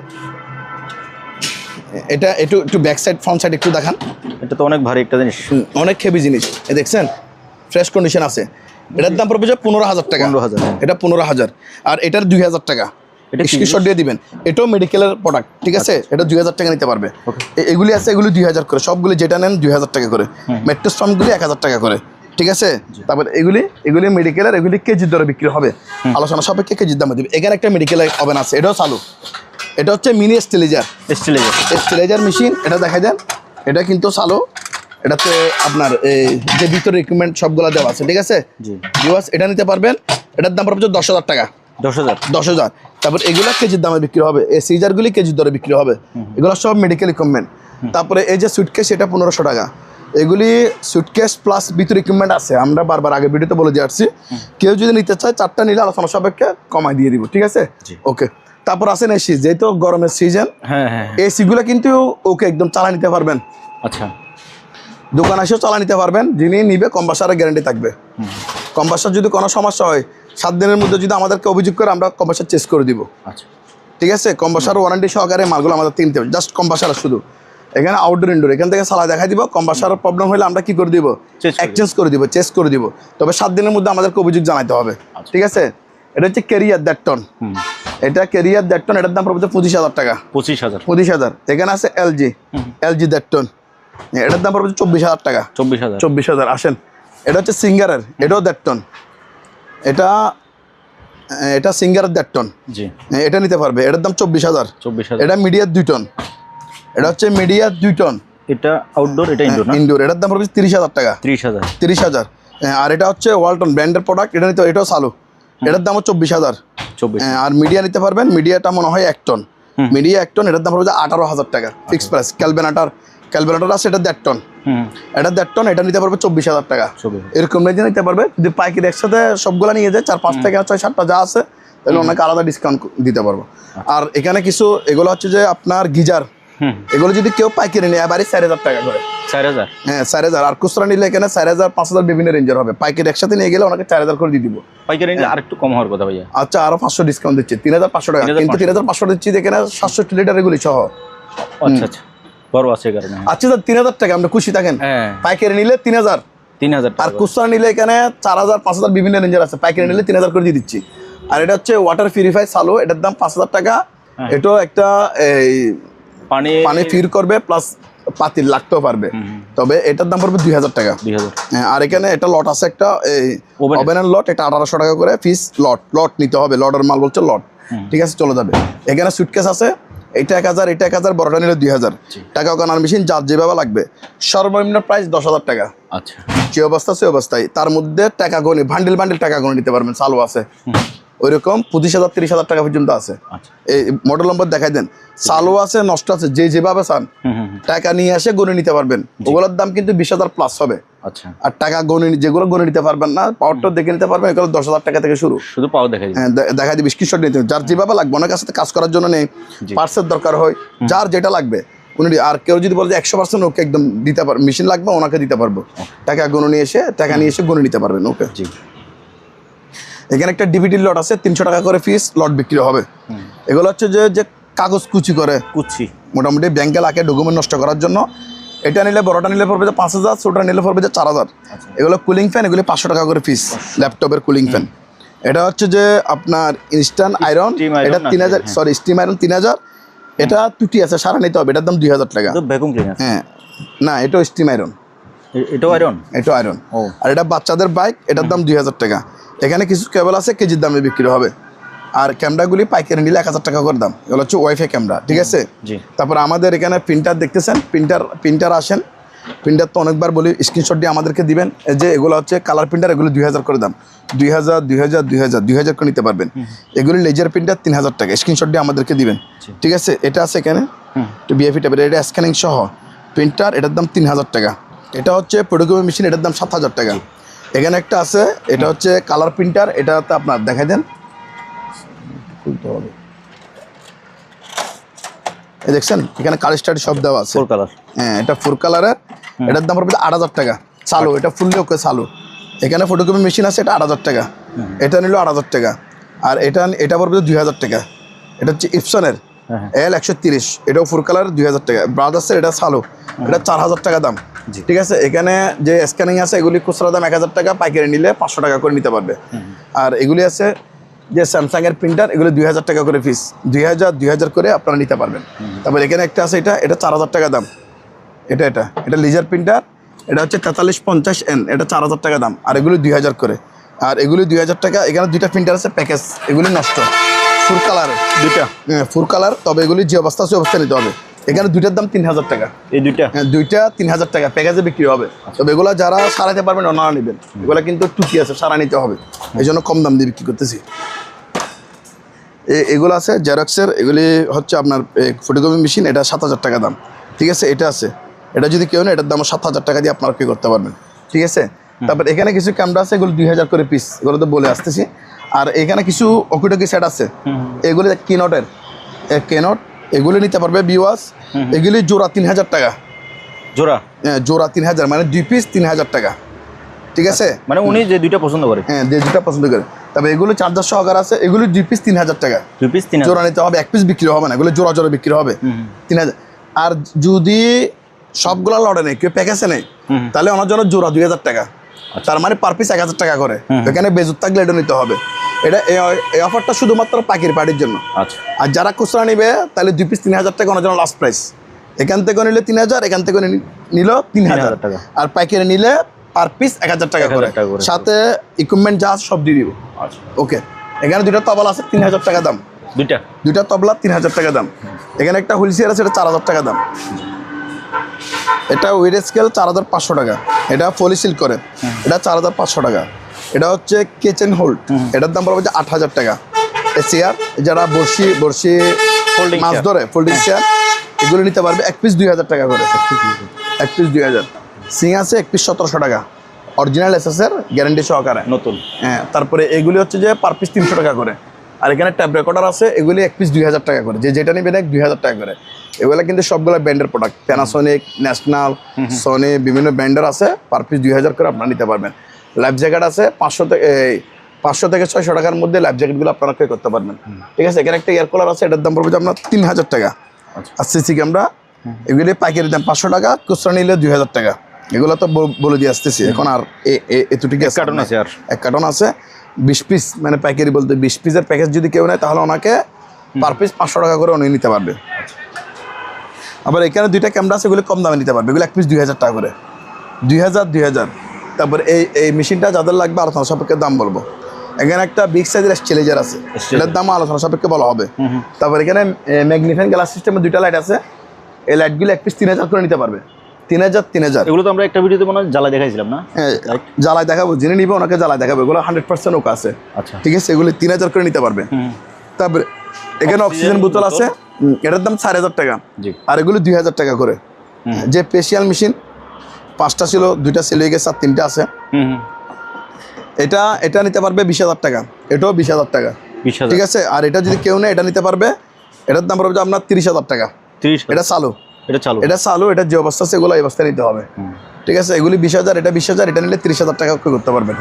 এটা একটু ব্যাক সাইড ফ্রন্ট সাইড একটু দেখান। এটা তো অনেক ভারী একটা জিনিস, অনেক হেভি জিনিস। এই দেখছেন, ফ্রেশ কন্ডিশন আছে। এটার দাম পড়বে যে 15,000 টাকা। এটা 15,000, আর এটার 2,000 টাকা। এটা স্ক্রিনশট দিয়ে দিবেন। এটাও মেডিকেলের প্রোডাক্ট, ঠিক আছে? এটা 2,000 টাকা নিতে পারবে। এগুলি আছে, এগুলি 2,000 করে, সবগুলি যেটা নেন 2,000 টাকা করে। মেট্রোস্ট্রমগুলি 1,000 টাকা করে, ঠিক আছে? তারপর এগুলি মেডিকেলের, এগুলি কেজির দরে বিক্রি হবে, আলোচনা সাপেক্ষে কেজির দামে দিবে। এখানে একটা মেডিকেলের ওভেন আছে, এটাও চালু। এটা হচ্ছে মিনি স্টেলাইজার মেশিন, এটা দেখাই দেন। এটা কিন্তু চালু, এটাতে আপনার যে ভিতরে ইকুইপমেন্ট সবগুলো দেওয়া আছে, ঠিক আছে? ভিউয়ার্স, এটা নিতে পারবেন। এটার দাম পড়বে 10,000 টাকা। 10,000। তারপর এগুলো কেজির দামে বিক্রি হবে, এই সিজারগুলি কেজির দরে বিক্রি হবে। এগুলো সব মেডিকেল ইকুইপমেন্ট। তারপরে এই যে সুটকেস, এটা 1,500 টাকা। এগুলি সুটকেস প্লাস ভিতরে ইকুইপমেন্ট আছে, আমরা বারবার আগে ভিডিওতে বলে দিয়ে আসছি। কেউ যদি নিতে চায় 4টা নিলে আলোচনা সাপেক্ষে কমাই দিয়ে দিব, ঠিক আছে? ওকে, তারপর আসেন এসি, যেহেতু গরমের সিজন, এসিগুলো কিন্তু ওকে একদম চালা নিতে পারবেন। আচ্ছা, দোকান এসেও চালা নিতে পারবেন, যিনি নিবে কম্বাসারের গ্যারান্টি থাকবে। কম্বাসার যদি কোনো সমস্যা হয় 7 দিনের মধ্যে যদি আমাদেরকে অভিযোগ করে, আমরা কম্বাসার চেঞ্জ করে দিব। আচ্ছা, ঠিক আছে? কম্বাসার ওয়ারেন্টি সহকারে মালগুলো আমাদের কিনতে হবে, জাস্ট কম্বাসার শুধু। এখানে আউটডোর ইনডোর, এখান থেকে চালা দেখাই দিব। কম্বাসার প্রবলেম হলে আমরা কি করে দিব? এক্সচেঞ্জ করে দিব, চেঞ্জ করে দিব। তবে 7 দিনের মধ্যে আমাদেরকে অভিযোগ জানাতে হবে, ঠিক আছে? এটা হচ্ছে ক্যারিয়ার দ্যাটটন, এটা ক্যারিয়ার দ্যাটটন, এটার দাম পড়বে 25,000 টাকা। 25,000। এখানে আছে এলজি দ্যাটটন, এটার দাম পড়বে 24,000 টাকা। 24,000। আসেন, এটা হচ্ছে সিঙ্গারের, এটাও দ্যাটটন, এটা সিঙ্গারের দ্যাটটন, এটা নিতে পারবে। এটার দাম 24,000। এটা মিডিয়ার 2 টন, এটা হচ্ছে মিডিয়ার 2 টন। এটা আউটডোর, এটা ইনডোর। এটার দাম পড়বে 30,000 টাকা। 30,000। আর এটা হচ্ছে ওয়ালটন ব্র্যান্ডের প্রোডাক্ট, এটা নিতে, এটাও চালু, এটার দাম 24,000। আর মিডিয়া নিতে পারবেন, মিডিয়াটা মনে হয় 1 টন। মিডিয়া 1 টন, এটার দাম পড়বে 18,000 টাকা, ফিক্স প্রাইস। ক্যালবেনাটার আছে, এটা 1.5 টন। এটা 1.5 টন, এটা নিতে পারবে 24,000 টাকা। এরকম রেঞ্জে নিতে পারবে। যদি পাইকারি একসাথে সবগুলো নিয়ে যায়, 4-5 থেকে 6-7টা যা আছে, তাহলে অনেক আলাদা ডিসকাউন্ট দিতে পারবো। আর এখানে কিছু এগুলো হচ্ছে যে আপনার গিজার, এগুলো যদি কেউ পাইকারি নেয় এবারে 4,000 টাকা করে। 4,000? হ্যাঁ, 4,000। আর খুচরা নিলে এখানে 4,000, 5,000 বিভিন্ন রেঞ্জের হবে। পাইকারি একসাথে নিয়ে গেলে ওনাকে 4,000 করে দিয়ে দিব। পাইকারি নিলে আর একটু কম হওয়ার কথা ভাইয়া। আচ্ছা, আরো 500 ডিসকাউন্ট দিচ্ছে, 3,500 টাকা। কিন্তু 3,500 দিচ্ছি এখানে 760 লিটার এগুলি সহ। আচ্ছা, বড় আছে কারণে। আচ্ছা স্যার 3000 টাকা আমরা খুশি থাকেন। পাইকারি নিলে 3000 টাকা, আর খুচরা নিলে এখানে 4000 5000 বিভিন্ন রেঞ্জের আছে। পাইকারি নিলে 3000 করে দিয়ে দিচ্ছি। আর এটা হচ্ছে ওয়াটার পিউরিফাই সালো, এটার দাম 5000 টাকা। এটাও একটা এই পানি ফির করবে প্লাস পাতিল লাগতেও পারবে, তবে এটার দাম পড়বে 2000 টাকা। আর এখানে এটা লট আছে একটা ওভেনের লট, এটা 1800 টাকা করে পিস। লট নিতে হবে, লটের মাল বলছে লট, ঠিক আছে চলে যাবে। এখানে সুটকেস আছে, এটা 1000, এটা 1000, বড়টা নিলে 2000 টাকা। ওখানে মেশিন যার যেভাবে লাগবে। সর্বনিম্ন প্রাইস 10000 টাকা। আচ্ছা, যে অবস্থা সে অবস্থায়, তার মধ্যে টাকা গণে বান্ডিল টাকা গণে নিতে পারবেন। চালু আছে ওইরকম 25000 30000 টাকা পর্যন্ত আছে। এই মডেল নম্বর দেখাই দেন। চালু আছে, নষ্ট আছে, যে যেভাবে চান টাকা নিয়ে এসে গণে নিতে পারবেন। ওগুলোর দাম কিন্তু 20000 প্লাস হবে। আচ্ছা, আর টাকা গণে যেগুলো গণে নিতে পারবেন না, পাওয়ারটা দেখে নিতে পারবেন, এগুলো 10000 টাকা থেকে শুরু। শুধু পাওয়ার দেখাই দিবেন। হ্যাঁ দেখাই দিবি, স্ক্রিনশট নিতে হবে। যার যেভাবে লাগবে, অনেক কাছে কাজ করার জন্য নেই, পার্টসের দরকার হয়, যার যেটা লাগবে উনি। আর কেউ যদি বলে যে 100% ওকে একদম দিতে পারবে, মেশিন লাগবে, ওনাকে দিতে পারবো। টাকা গণে নিয়ে এসে গণে নিতে পারবেন। ওকে, এখানে একটা ডিভিডি লট আছে, 300 টাকা করে পিস লট বিক্রি হবে। এগুলো হচ্ছে যে কাগজ কুচি করে, মোটামুটি ব্যাংকে লাগে ডকুমেন্ট নষ্ট করার জন্য। এটা নিলে বড়টা নিলে পড়বে যে 5000, ছোটটা নিলে পড়বে যে 4000। এগুলো কুলিং ফ্যান, এগুলি 500 টাকা করে পিস, ল্যাপটপের কুলিং ফ্যান। এটা হচ্ছে যে আপনার ইনস্ট্যান্ট আয়রন, এটা 3000, সরি স্টিম আয়রন 3000। এটা টুটি আছে, সারা নিতে হবে, এটার দাম 2000 টাকা। হ্যাঁ না, এটাও স্টিম আয়রন, এটাও আয়রন, এটাও আয়রন। আর এটা বাচ্চাদের বাইক, এটার দাম 2000 টাকা। এখানে কিছু কেবল আছে, কেজির দামে বিক্রি হবে। আর ক্যামেরাগুলি পাইকারি নিলে 1000 টাকা করে দাম। এগুলো হচ্ছে ওয়াইফাই ক্যামেরা, ঠিক আছে। তারপর আমাদের এখানে প্রিন্টার দেখতেছেন, প্রিন্টার আসেন। প্রিন্টার তো অনেকবার বলি, স্ক্রিনশট দিয়ে আমাদেরকে দিবেন। যে এগুলো হচ্ছে কালার প্রিন্টার, এগুলো 2000 করে দাম। 2000 করে নিতে পারবেন। এগুলি লেজার প্রিন্টার 3000 টাকা, স্ক্রিনশট দিয়ে আমাদেরকে দিবেন, ঠিক আছে। এটা আছে এখানে একটু বিএফি টাইপের, এটা স্ক্যানিং সহ প্রিন্টার, এটার দাম 3000 টাকা। এটা হচ্ছে ফটোকপি মেশিন, এটার দাম 7000 টাকা। এখানে একটা আছে, এটা হচ্ছে কালার প্রিন্টার, এটাতে আপনার দেখাই দেন, দেখছেন এখানে কালার স্টার্ট সব দেওয়া আছে। হ্যাঁ, এটা 4 কালারের, এটার দাম পড়বে 8000 টাকা। চালু, এটা ফুললি ওকে চালু। এখানে ফটোকপি মেশিন আছে, এটা 8000 টাকা। এটা নিল 8000 টাকা। আর এটা পড়বে 2000 টাকা। এটা হচ্ছে ইপসনের L130, এটাও 4 কালার, 2000 টাকা। ব্রাদার্সের এটা চালু, এটা 4000 টাকা দাম, ঠিক আছে। এখানে যে স্ক্যানিং আছে, এগুলি খুচরা দাম 1000 টাকা, পাইকারি নিলে 500 টাকা করে নিতে পারবে। আর এগুলি আছে যে স্যামসাংয়ের প্রিন্টার, এগুলো 2000 টাকা করে পিস, 2000 করে আপনারা নিতে পারবেন। তারপর এখানে একটা আছে, এটা 4000 টাকা দাম। এটা লেজার প্রিন্টার, এটা হচ্ছে 4350N, এটা 4000 টাকা দাম। আর এগুলি 2000 করে। আর এগুলি 2000 টাকা। এখানে 2টা প্রিন্টার আছে প্যাকেজ, এগুলি নষ্ট, ফুল কালারের 2টা, ফুল কালার, তবে এগুলি যে অবস্থা আছে অবস্থা নিতে হবে। এখানে 2টার দাম 3000 টাকা। এই 2টা? হ্যাঁ, 2টা 3000 টাকা প্যাকেজে বিক্রি হবে। তবে এগুলো যারা সারাতে পারবেন ওনারা নেবেন। এগুলো কিন্তু টুকি আছে, সারা নিতে হবে, এই জন্য কম দাম দিয়ে বিক্রি করতেছি। এগুলো আছে জেরক্সের, এগুলি হচ্ছে আপনার ফটোকপি মেশিন, এটা 7000 টাকা দাম, ঠিক আছে। এটা আছে, এটা যদি কেউ না, এটার দাম 7000 টাকা দিয়ে আপনারা পে করতে পারবেন, ঠিক আছে। তারপর এখানে কিছু ক্যামেরা আছে, এগুলো 2000 করে পিস, এগুলো তো বলে আসতেছি। আর এখানে কিছু অকিটকি সেট আছে, এগুলি কিনটের কেনট, এগুলি নিতে পারবে বিওয়াস। এগুলি জোড়া 3000 টাকা। জোড়া? হ্যাঁ, জোড়া 3000, মানে 2 পিস 3000 টাকা, ঠিক আছে। মানে উনি যে 2টা পছন্দ করে? হ্যাঁ, যে 2টা পছন্দ করে। তবে এগুলো চার্জার সহকারে আছে, এগুলি 2 পিস 3000 টাকা। 2 পিস 3000 জোড়া নিতে হবে, 1 পিস বিক্রি হবে না, এগুলো জোড়া বিক্রি হবে 3000। আর যদি সবগুলা লড়ে নেই, কেউ প্যাকেজে নেই, তাহলে ওনার জন্য জোড়া 2000 টাকা। তার মানে পার পিস 1000 টাকা করে। এখানে বেজুত থাকলে এটা নিতে হবে। এটা এই অফারটা শুধুমাত্র পাইকারি পার্টির জন্য। আর যারা খুচরা নিবে, তাহলে 2 পিস 3000 টাকা ওনার জন্য লাস্ট প্রাইস। এখান থেকে নিলে 3000, এখান থেকে নিল 3000 টাকা। আর পাইকারি নিলে পার পিস 1000 টাকা করে, সাথে ইকুইপমেন্ট যা সব দিয়ে দিব। ওকে, এখানে 2টা তবলা আছে, 3000 টাকা দাম। 2টা তবলা 3000 টাকা দাম। এখানে একটা হুইলচেয়ার আছে, এটা 4000 টাকা দাম। এটা ওয়েট স্কেল 4500 টাকা। এটা পলি সিল করে, এটা 4500 টাকা। এটা হচ্ছে কিচেন হোল্ড, এটার দাম পড়বে 8000 টাকা। চেয়ার যারা বর্ষি মাছ ধরে, ফোল্ডিং চেয়ার, এগুলো নিতে পারবে 1 পিস 2000 টাকা করে। 1 পিস 2000। সিং আছে 1 পিস 1700 টাকা, অরিজিনাল এসএসের গ্যারান্টি সহকারে, নতুন। হ্যাঁ, তারপরে এগুলি হচ্ছে যে পার পিস 300 টাকা করে। আর এখানে ট্যাব রেকর্ডার আছে, এগুলি 1 পিস 2000 টাকা করে। যেটা নেবেন 2000 টাকা করে। এগুলো কিন্তু সবগুলো ব্র্যান্ডের প্রোডাক্ট, প্যানাসোনিক, ন্যাশনাল, সনি, বিভিন্ন ব্র্যান্ডের আছে। পার পিস 2000 করে আপনারা নিতে পারবেন। লাইফ জ্যাকেট আছে 500 থেকে 600 টাকার মধ্যে লাইফ জ্যাকেটগুলো আপনারা ক্রয় করতে পারবেন, ঠিক আছে। এখানে একটা এয়ার কুলার আছে, এটার দাম পড়বে আপনার 3000 টাকা। আর সিসি ক্যামেরা এগুলি পাইকারি দাম 500 টাকা, খুচরা নিলে 2000 টাকা। এগুলো তো বলে দিয়ে আসতেছি। এখন আর এতটুকু কার্টন আছে, আর এক কার্টন আছে 20 পিস, মানে পাইকারি বলতে 20 পিসের প্যাকেজ যদি কেউ নেয় তাহলে ওনাকে পার পিস 500 টাকা করে উনি নিতে পারবে। আবার এখানে দুইটা ক্যামেরা আছে, এগুলো কম দামে নিতে পারবে। এগুলো এক পিস 2000 টাকা করে, 2000। তারপর এই মেশিনটা যাদের লাগবে আলোচনা সাপেক্ষে দাম বলবো। এখানে একটা বিগ সাইজের স্টেলাইজার আছে, এটার দাম আলোচনা সাপেক্ষে বলা হবে। তারপর এখানে ম্যাগনিফাইং গ্লাস সিস্টেমের দুইটা লাইট আছে, এই লাইটগুলো এক পিস 3000 করে নিতে পারবে। 3000। এগুলো তো আমরা একটা ভিডিওতে মনে হয় জ্বালা দেখাইছিলাম না? হ্যাঁ, জ্বালায় দেখাবো, যিনি নিবে ওনাকে জ্বালায় দেখাবো। এগুলো 100% ওকে আছে। আচ্ছা, ঠিক আছে, এগুলো 3000 করে নিতে পারবে। তারপরে এখানে অক্সিজেন বোতল আছে, এটার দাম 4000 টাকা, আর এগুলো 2000 টাকা করে। যে স্পেশাল মেশিন 5টা ছিল, 2টা সেল হয়ে গেছে, আর 3টা আছে। এটা নিতে পারবে 20,000 টাকা, এটাও 20,000 টাকা। ঠিক আছে, আর এটা যদি কেউ নেয় এটা নিতে পারবে, এটার দাম পড়বে আপনার 30,000 টাকা। এটা চালু, এটা যে অবস্থা আছে এগুলো এই অবস্থায় নিতে হবে। ঠিক আছে, এগুলি 20,000, এটা 20,000, এটা নিলে 30,000 টাকা করতে পারবেন।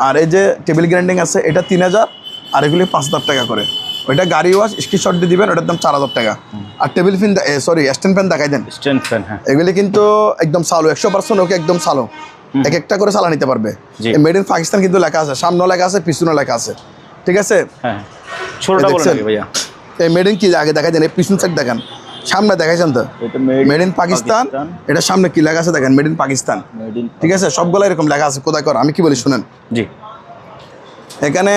আর এই যে টেবিল গ্রাইন্ডিং আছে, এটা 3,000, আর এগুলি 5,000 টাকা করে। ওইটা গাড়ি ওয়াশ স্ক্রিনশট দিয়ে দিবেন, ওটার দাম 4,000 টাকা। আর টেবিল ফ্যান, স্ট্যান্ড ফ্যান দেখাই দেন। স্ট্যান্ড ফ্যান, হ্যাঁ, এগুলি কিন্তু একদম চালু, 100% ওকে, একদম চালু। এক একটা করে চালা নিতে পারবে। মেড ইন পাকিস্তান কিন্তু লেখা আছে, সামনেও লেখা আছে, পিছনেও লেখা আছে। ঠিক আছে, হ্যাঁ, ছোটটা বলেন নাকি ভাইয়া? এই মেড ইন কি আগে দেখাই দেন, এই পিছন সাইড দেখেন, সামনে দেখাইছেন তো মেড ইন পাকিস্তান, এটা সামনে কি লেখা আছে দেখেন, মেড ইন পাকিস্তান। ঠিক আছে, সবগুলো এরকম লেখা আছে। কোথায় কর আমি কি বলি শুনেন। জি, এখানে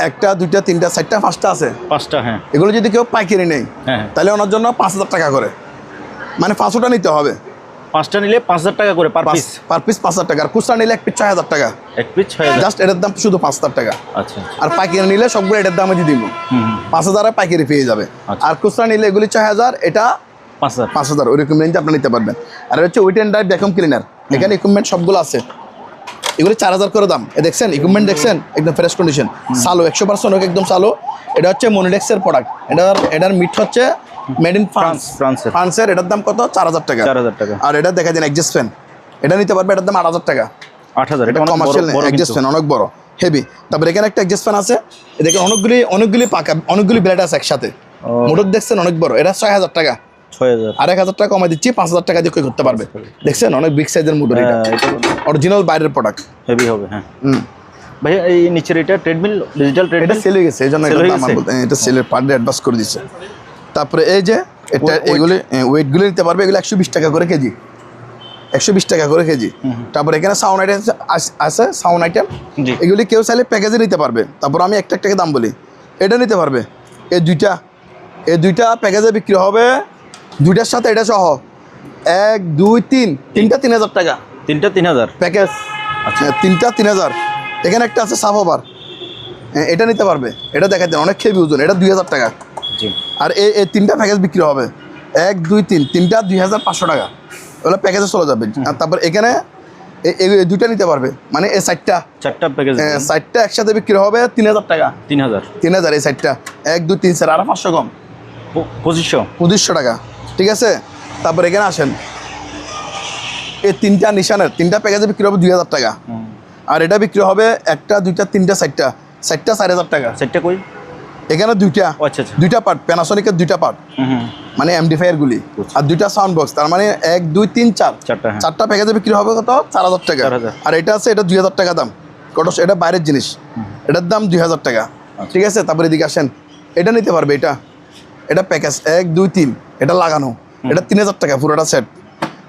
1টা 2টা 3টা 4টা 5টা আছে, 5টা। হ্যাঁ, এগুলো যদি কেউ পাইকারি নেই হ্যাঁ, তাহলে ওনার জন্য 5,000 টাকা করে, মানে 500টা নিতে হবে। 5টা নিলে 5,000 টাকা করে পার পিস। 5,000 টাকা। আর খুচরা নিলে এক পিস 6,000 টাকা। এক পিস 6,000, জাস্ট এটার দাম শুধু 5,000 টাকা। আচ্ছা। আর পাইকারি নিলে সবগুলো এটার দামে দিয়ে দিব, 5,000 পাইকারি পেয়ে যাবে। আর খুচরা নিলে এগুলি 6,000, এটা 5,000, ওইরকম রেঞ্জে আপনি নিতে পারবেন। আর হচ্ছে wheat and drive vacuum cleaner, এখানে ইকুইপমেন্ট সবগুলো আছে। এগুলি 4,000 করে দাম। দেখছেন ইকুইপমেন্ট, দেখছেন একদম ফ্রেশ কন্ডিশন, চালু 100% ওকে, একদম চালু। এটা হচ্ছে মনিডেক্সের প্রোডাক্ট। এটার মিট হচ্ছে মেড ইন ফ্রান্সের। এটার দাম কত? 4,000 টাকা। আর এটা দেখা দেন এক্সজস্ট ফ্যান, এটা নিতে পারবে, এটার দাম 8,000 টাকা। 8,000, এটা কমার্শিয়াল এক্সজস্ট ফ্যান, অনেক বড়, হেভি। তারপরে এখানে একটা এক্সজস্ট ফ্যান আছে, দেখেন অনেকগুলি পাকা, অনেকগুলি ব্লেড আছে একসাথে। মোটর দেখছেন অনেক বড়, এটা 6,000 টাকা। 6,000, আর 1,000 টাকা কমাই দিচ্ছি, 5,000 টাকা দিয়ে করতে পারবে। দেখছেন অনেক বিগ সাইজের মোটর, এটা অরিজিনাল বাইরের প্রোডাক্ট, হেভি হবে। হ্যাঁ ভাইয়া, এই নিচের এটা ট্রেডমিল, ডিজিটাল ট্রেডমিল, এটা সেল হয়ে গেছে, এইজন্য এটা সেলের পার্টি অ্যাডভান্স করে দিচ্ছে। তারপরে এই যে এটা, এগুলি ওয়েটগুলো নিতে পারবে, এগুলো 120 টাকা করে কেজি, 120 টাকা করে কেজি। তারপরে এখানে সাউন্ড আইটেম আছে, সাউন্ড আইটেম, এগুলি কেউ চাইলে প্যাকেজে নিতে পারবে। তারপর আমি একটা একটা দাম বলি, এটা নিতে পারবে, এই দুইটা প্যাকেজে বিক্রি হবে, দুইটার সাথে এটা সহ 1 2 3 তিনটা 3,000 টাকা। 3টা 3,000 প্যাকেজ। আচ্ছা, 3টা 3,000। এখানে একটা আছে সাফওভার, এটা নিতে পারবে, এটা দেখা দেন অনেক খেবি ওজন, এটা 2,000 টাকা। আর এই 3টা প্যাকেজ বিক্রি হবে, 1 2 3, তিনটা 2,500 টাকা, ওগুলো প্যাকেজে চলে যাবে। আর তারপর এখানে এই 2টা নিতে পারবে, মানে এই 4টা প্যাকেজ, 4টা একসাথে বিক্রি হবে 3,000 টাকা। 3,000 এই 4টা, 1 2 3 4, আর 500 কম, 2,500 টাকা। ঠিক আছে, তারপর এখানে আসেন, এই 3টা নিশানের 3টা প্যাকেজে বিক্রি হবে 2,000 টাকা। আর এটা বিক্রি হবে 1টা 2টা 3টা 4টা 4,000 টাকা। 4টা কই? এখানে 2টা, আচ্ছা, 2টা পার্ট, প্যানাসোনিকের 2টা পার্ট, মানে এমডিফায়ার গুলি, আর 2টা সাউন্ড বক্স, তার মানে 1 2 3 4, 4টা প্যাকেজে বিক্রি হবে কত? 4,000 টাকা। আর এটা আছে, এটা 2,000 টাকা দাম, কত? এটা বাইরের জিনিস, এটার দাম 2,000 টাকা। ঠিক আছে, তারপরে এদিকে আসেন, এটা নিতে পারবে, এটা প্যাকেজ 1 2 3, এটা লাগানো, এটা 3,000 টাকা পুরোটা সেট।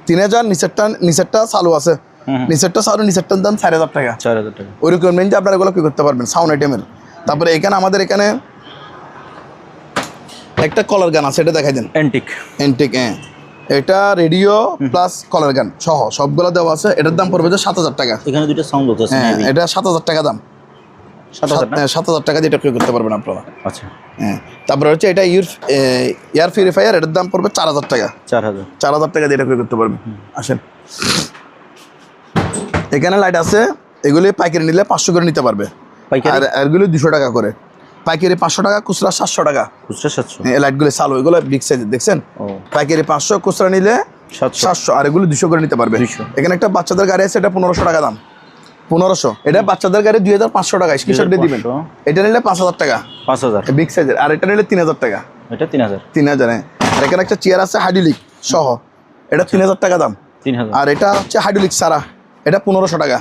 3,000, নিচেরটা চালু আছে, নিচেরটার দাম 4,000 টাকা। ওইরকম রেঞ্জে আপনারা এগুলো কি করতে পারবেন সাউন্ড আইটেমের। তারপরে এখানে আমাদের এখানে একটা কলার গান আছে, এটা দেখাই দেন, এন্টিক, হ্যাঁ, এটা রেডিও প্লাস কলার গান সহ সবগুলো দেওয়া আছে। এটার দাম পড়বে 7,000 টাকা। এখানে দুটো সাউন্ড বক্স আছে, হ্যাঁ, এটা 7,000 টাকা দাম। 7,000 টাকা দিয়ে এটা ক্রয় করতে পারবেন আপনারা। আচ্ছা, হ্যাঁ। তারপরে হচ্ছে এটা এয়ার পিউরিফায়ার, এটার দাম পড়বে 4,000 টাকা। 4,000 টাকা দিয়ে এটা ক্রয় করতে পারবেন। আসেন, এখানে লাইট আছে, এগুলি পাইকারি নিলে 500 করে নিতে পারবে, আর এগুলি 200 টাকা করে। পাইকারি 500 টাকা, খুচরা 700 টাকা। এই লাইটগুলি চালু, এগুলো বিগ সাইজের, দেখছেন? পাইকারি 500, খুচরা নিলে 700, আর এগুলো 200 করে নিতে পারবে। এখানে একটা বাচ্চাদের গাড়ি আছে, এটা 1,500 টাকা দাম। 1,500, এটা বাচ্চাদের গাড়ি 2,500 টাকা, স্ক্রিনশট দিয়ে দিবেন। এটা নিলে 5,000 টাকা, 5,000 বিগ সাইজের। আর এটা নিলে 3,000 টাকা। এটা 3,000। আর এখানে একটা চেয়ার আছে হাইড্রোলিক, সহ, এটা 3000 টাকা দাম। 3000। আর এটা হচ্ছে হাইড্রোলিক সারা, এটা 1500 টাকা।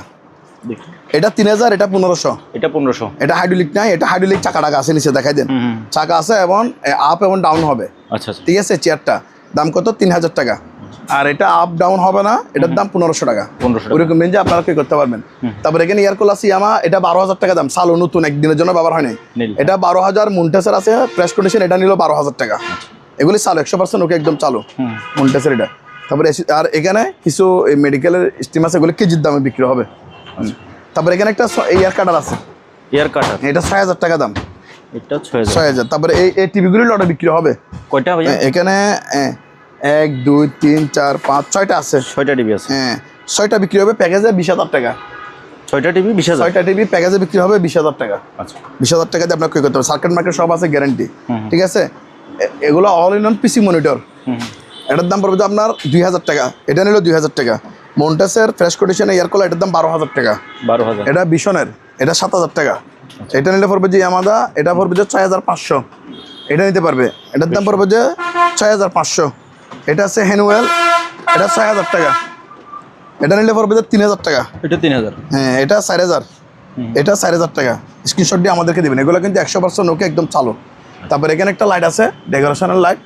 এটা 3000, এটা 1500। এটা 1500। এটা হাইড্রোলিক নাই, এটা হাইড্রোলিক চাকা টাকা আছে নিচে, দেখাই দেন। চাকা আছে এবং আপ এবং ডাউন হবে। আচ্ছা, ঠিক আছে। চেয়ারটা দাম কত? 3000 টাকা। আর এটা আপ ডাউন হবে না, এটার দাম 1500 টাকা। 1500 ওরকম রেঞ্জে আপনারা কি করতে পারবেন। তারপর এখানে এয়ার কুলার ইয়ামা, এটা 12000 টাকা দাম, চালু নতুন, একদিনের জন্য ব্যবহার হয় নাই। এটা 12000। মুনটেসার আছে প্রেস কন্ডিশন, এটা নিল 12000 টাকা। এগুলি চালু 100%, ওকে একদম চালু মুনটেসার এটা। তারপরে আর এখানে কিছু মেডিকেলের স্টিম আছে, এগুলো কেজির দামে বিক্রি হবে। তারপরে এখানে একটা এয়ার কাটার আছে, এয়ার কাটার, এটা 6000 টাকা দাম। এটা 6000। তারপরে এই টিভিগুলি লটে বিক্রি হবে। কয়টা ভাইয়া? এখানে 1 2 3 4 5 6টা আছে। 6টা টিভি আছে। 6টা বিক্রি হবে প্যাকেজে 20000 টাকা। 6টা টিভি 20000। 6টা টিভি প্যাকেজে বিক্রি হবে 20000 টাকা। আচ্ছা, 20000 টাকা দিয়ে আপনার কি করতে হবে, সার্কিট মার্কেট সব আছে, গ্যারান্টি। ঠিক আছে। এগুলো all in on PC monitor, এটার দাম পড়বে আপনার 2000 টাকা। এটা নিল 2000 টাকা। মন্টাসের ফ্রেশ কন্ডিশনে এয়ার কুলার, এটার দাম 12000 টাকা। 12000। এটা বিশনের, এটা 7000 টাকা। এটা নিলে পড়বে যে আমাদা, এটা পড়বে যে 6500। এটা নিতে পারবে, এটার দাম পড়বে যে 6500। এটা আছে হ্যানুয়েল, এটা 6000 টাকা। এটা নিলে পড়বে যে 3000 টাকা। এটা 3000। এটা 4000। এটা 4000 টাকা। স্ক্রিনশট দিয়ে আমাদেরকে দেবেন। এগুলো কিন্তু 100% ওকে একদম চালু। তারপর এখানে একটা লাইট আছে, ডেকোরেশনের লাইট,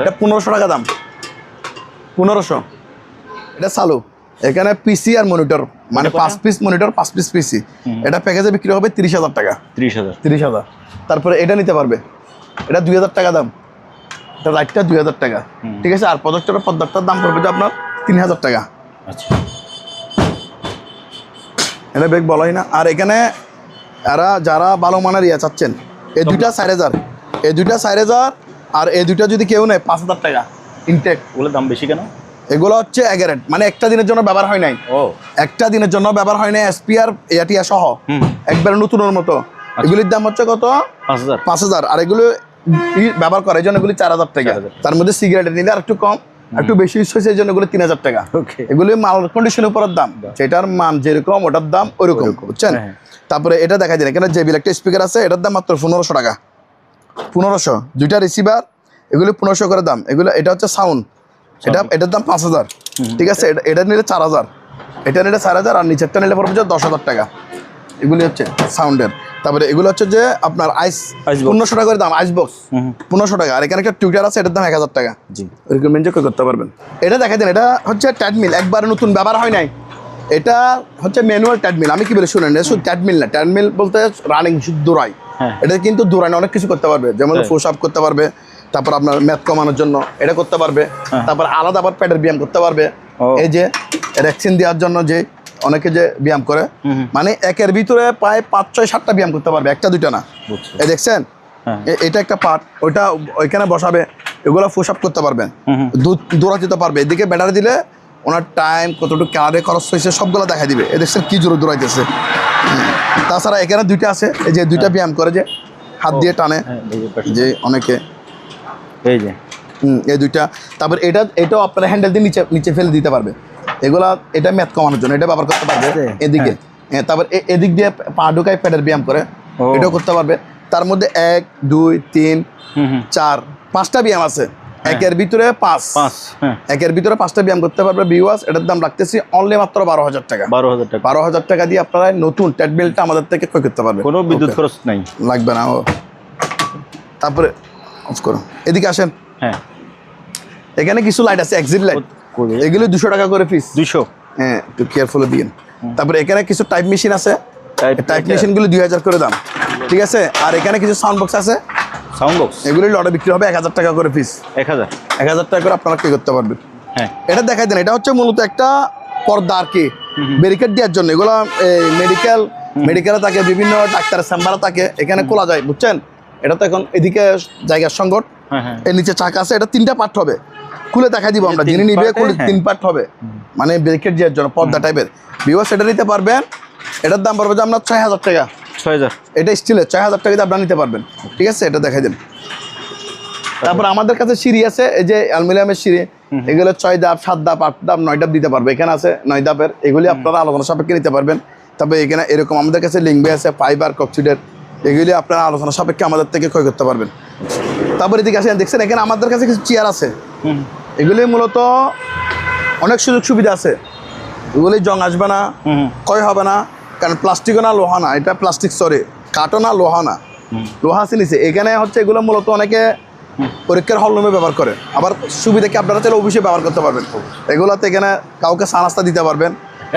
এটা 1500 টাকা দাম। 1500। এটা চালু। এখানে পিসি আর মনিটর, মানে 5 পিস মনিটর 5 পিস পিসি, এটা প্যাকেজে বিক্রি হবে 30000 টাকা। 30000। তারপরে এটা নিতে পারবে, এটা 2000 টাকা দাম। এটা লাইটটা 2000 টাকা। ঠিক আছে। আর পদার্থটার দাম পড়বে যে আপনার 3000 টাকা। আচ্ছা, এটা বেগ বলাই না। আর এখানে যারা ভালো মানের চাচ্ছেন, এই দুইটা 4000, এই দুইটা 4000। আর এই দুইটা যদি কেউ নেয় 5000 টাকা ইনটেক। ওগুলোর দাম বেশি কেন? এগুলো হচ্ছে এগারেট, মানে একটা দিনের জন্য ব্যবহার হয় নাই। একটা দিনের জন্য ব্যবহার হয় নাই, এসপিআর এটিয়া সহ একবারে নতুনের মতো। এগুলির দাম হচ্ছে কত? 5000। আর এগুলো ব্যবহার করে এই জন্য এগুলি 4000 টাকা। তার মধ্যে সিগারেট নিলে আর একটু কম, একটু বেশি ইউজ হয়েছে এই জন্য এগুলো 3000 টাকা। এগুলি মাল কন্ডিশনের উপরের দাম, যেটার মান যেরকম ওটার দাম ওইরকম, বুঝছেন। তারপরে এটা দেখা যায়, এখানে জেবিএল একটা স্পিকার আছে, এটার দাম মাত্র 1500 টাকা। 1500। দুইটা রিসিভার, এগুলো 1500 করে দাম। এগুলো এটা হচ্ছে সাউন্ড, এটার দাম 5000। ঠিক আছে। এটা নিলে 4000, এটা নিলে 4000। আর নিচেরটা নিলে পড়বে যে 10000 টাকা। এগুলি হচ্ছে সাউন্ডের। তারপরে এগুলো হচ্ছে যে আপনার 1500 টাকা করে দাম, আইস বক্স 1500 টাকা। আর এখানে একটা টুইটার আছে, এটার দাম 1000 টাকা। ওইরকম রেঞ্জে করতে পারবেন। এটা দেখা দেন, এটা হচ্ছে ট্যাডমিল, একবারে নতুন, ব্যবহার হয় নাই। এটা হচ্ছে ম্যানুয়াল ট্যাডমিল। আমি কি বলে শুনেন, এটা শুধু ট্যাডমিল না, ট্যাডমিল বলতে রানিং, শুধু দৌড়াই। এটা কিন্তু দৌড়ায় অনেক কিছু করতে পারবে, যেমন পুশ আপ করতে পারবে, তারপর আপনার ম্যাথ কমানোর জন্য এটা করতে পারবে। তারপর আলাদা আবার প্যাডের ব্যায়াম করতে পারবে। এই যে ভ্যাকসিন দেওয়ার জন্য যে অনেকে যে ব্যায়াম করে, মানে একের ভিতরে প্রায় 5 6 7টা ব্যায়াম করতে পারবে, একটা দুইটা না। এই দেখছেন, এটা একটা পার্ট, ওইটা ওইখানে বসাবে, এগুলো পুশ আপ করতে পারবেন, দৌড়া দিতে পারবে। এদিকে ব্যাটারি দিলে ওনার টাইম কতটুকু ক্যালারি খরচ হয়েছে সবগুলো দেখা দিবে। এ দেখছেন কি জোরে দৌড়াইতেছে। তাছাড়া এখানে দুইটা আছে, এই যে দুইটা ব্যায়াম করে, যে হাত দিয়ে টানে, যে অনেকে এই যে এই দুইটা। তারপর এটাও আপনার হ্যান্ডেল দিয়ে নিচে ফেলে দিতে পারবে। এগুলা এটা ম্যাথ কমানোর জন্য এটা ব্যবহার করতে পারবে। এদিকে তারপর এদিক দিয়ে পা ঢুকায় প্যাডের ব্যায়াম করে, এটাও করতে পারবে। তার মধ্যে 1 2 3 4 5টা ব্যায়াম আছে, একের ভিতরে 5। একের ভিতরে 5টা ব্যায়াম করতে পারবে। ভিউয়ার্স, এটার দাম রাখতেছি অনলি মাত্র 12000 টাকা। 12000 টাকা দিয়ে আপনারা নতুন ট্রেডমিলটা আমাদের থেকে ক্রয় করতে পারবে। কোনো বিদ্যুৎ খরচ নাই, লাগবে না। তারপরে অফ করো, এদিকে আসেন। এখানে কিছু লাইট আছে, এক্সিট লাইট, এগুলো 200 টাকা করে পিস। 200। একটু কেয়ারফুলি দিন। তারপরে এখানে কিছু টাইপ মেশিন আছে, টাইপ মেশিনগুলো 2000 করে দাম। ঠিক আছে। আর এখানে কিছু সাউন্ড বক্স আছে, সাউন্ড বক্স, এগুলি লটে বিক্রি হবে 1000 টাকা করে পিস। 1000 টাকা করে আপনারা কি করতে পারবেন। এটা দেখাই দেন, এটা হচ্ছে মূলত একটা পর্দা আর কি, ব্যারিকেড দেওয়ার জন্য। এগুলো মেডিকেলে থাকে, বিভিন্ন ডাক্তারের চেম্বারে থাকে, এখানে খোলা যায়, বুঝছেন। এটা তো এখন এদিকে জায়গার সংকট, এর নিচে চাকা আছে, এটা 3টা পার্ট হবে, খুলে দেখা দিব আমরা, যিনি নিবে খুলে 3 পার্ট হবে, মানে ব্যারিকেড দেওয়ার জন্য পর্দা টাইপের। ভিউয়ার্স, এটা নিতে পারবেন, এটার দাম পড়বে যে আপনার 6000 টাকা। 6000, এটা স্টিলের, 6000 টাকা দিয়ে আপনারা নিতে পারবেন। ঠিক আছে, এটা দেখাই দেন। তারপর আমাদের কাছে সিঁড়ি আছে, এই যে অ্যালুমিনিয়ামের সিঁড়ি, এগুলো 6 ধাপ 7 ধাপ 8 ধাপ 9 ধাপ দিতে পারবে। এখানে আছে 9 ধাপের, এগুলি আপনারা আলোচনা সাপেক্ষে নিতে পারবেন। তারপরে এখানে এরকম আমাদের কাছে লিঙ্কবে আছে, ফাইবার, কক্সিডের, এগুলি আপনারা আলোচনা সাপেক্ষে আমাদের থেকে ক্রয় করতে পারবেন। তারপরে এদিকে আসেন, দেখছেন এখানে আমাদের কাছে কিছু চেয়ার আছে, এগুলি মূলত অনেক সুযোগ সুবিধা আছে। এগুলি জং আসবে না, ক্ষয় হবে না, কারণ প্লাস্টিকও না লোহা না, এটা প্লাস্টিক সরি কাঠও না লোহা না, লোহা আছে নিচে। এখানে হচ্ছে এগুলো মূলত অনেকে পরীক্ষার হল রুমে ব্যবহার করে, আবার সুবিধা কি আপনারা চাইলে অফিসে ব্যবহার করতে পারবেন। এগুলোতে এখানে কাউকে চা নাস্তা দিতে পারবেন,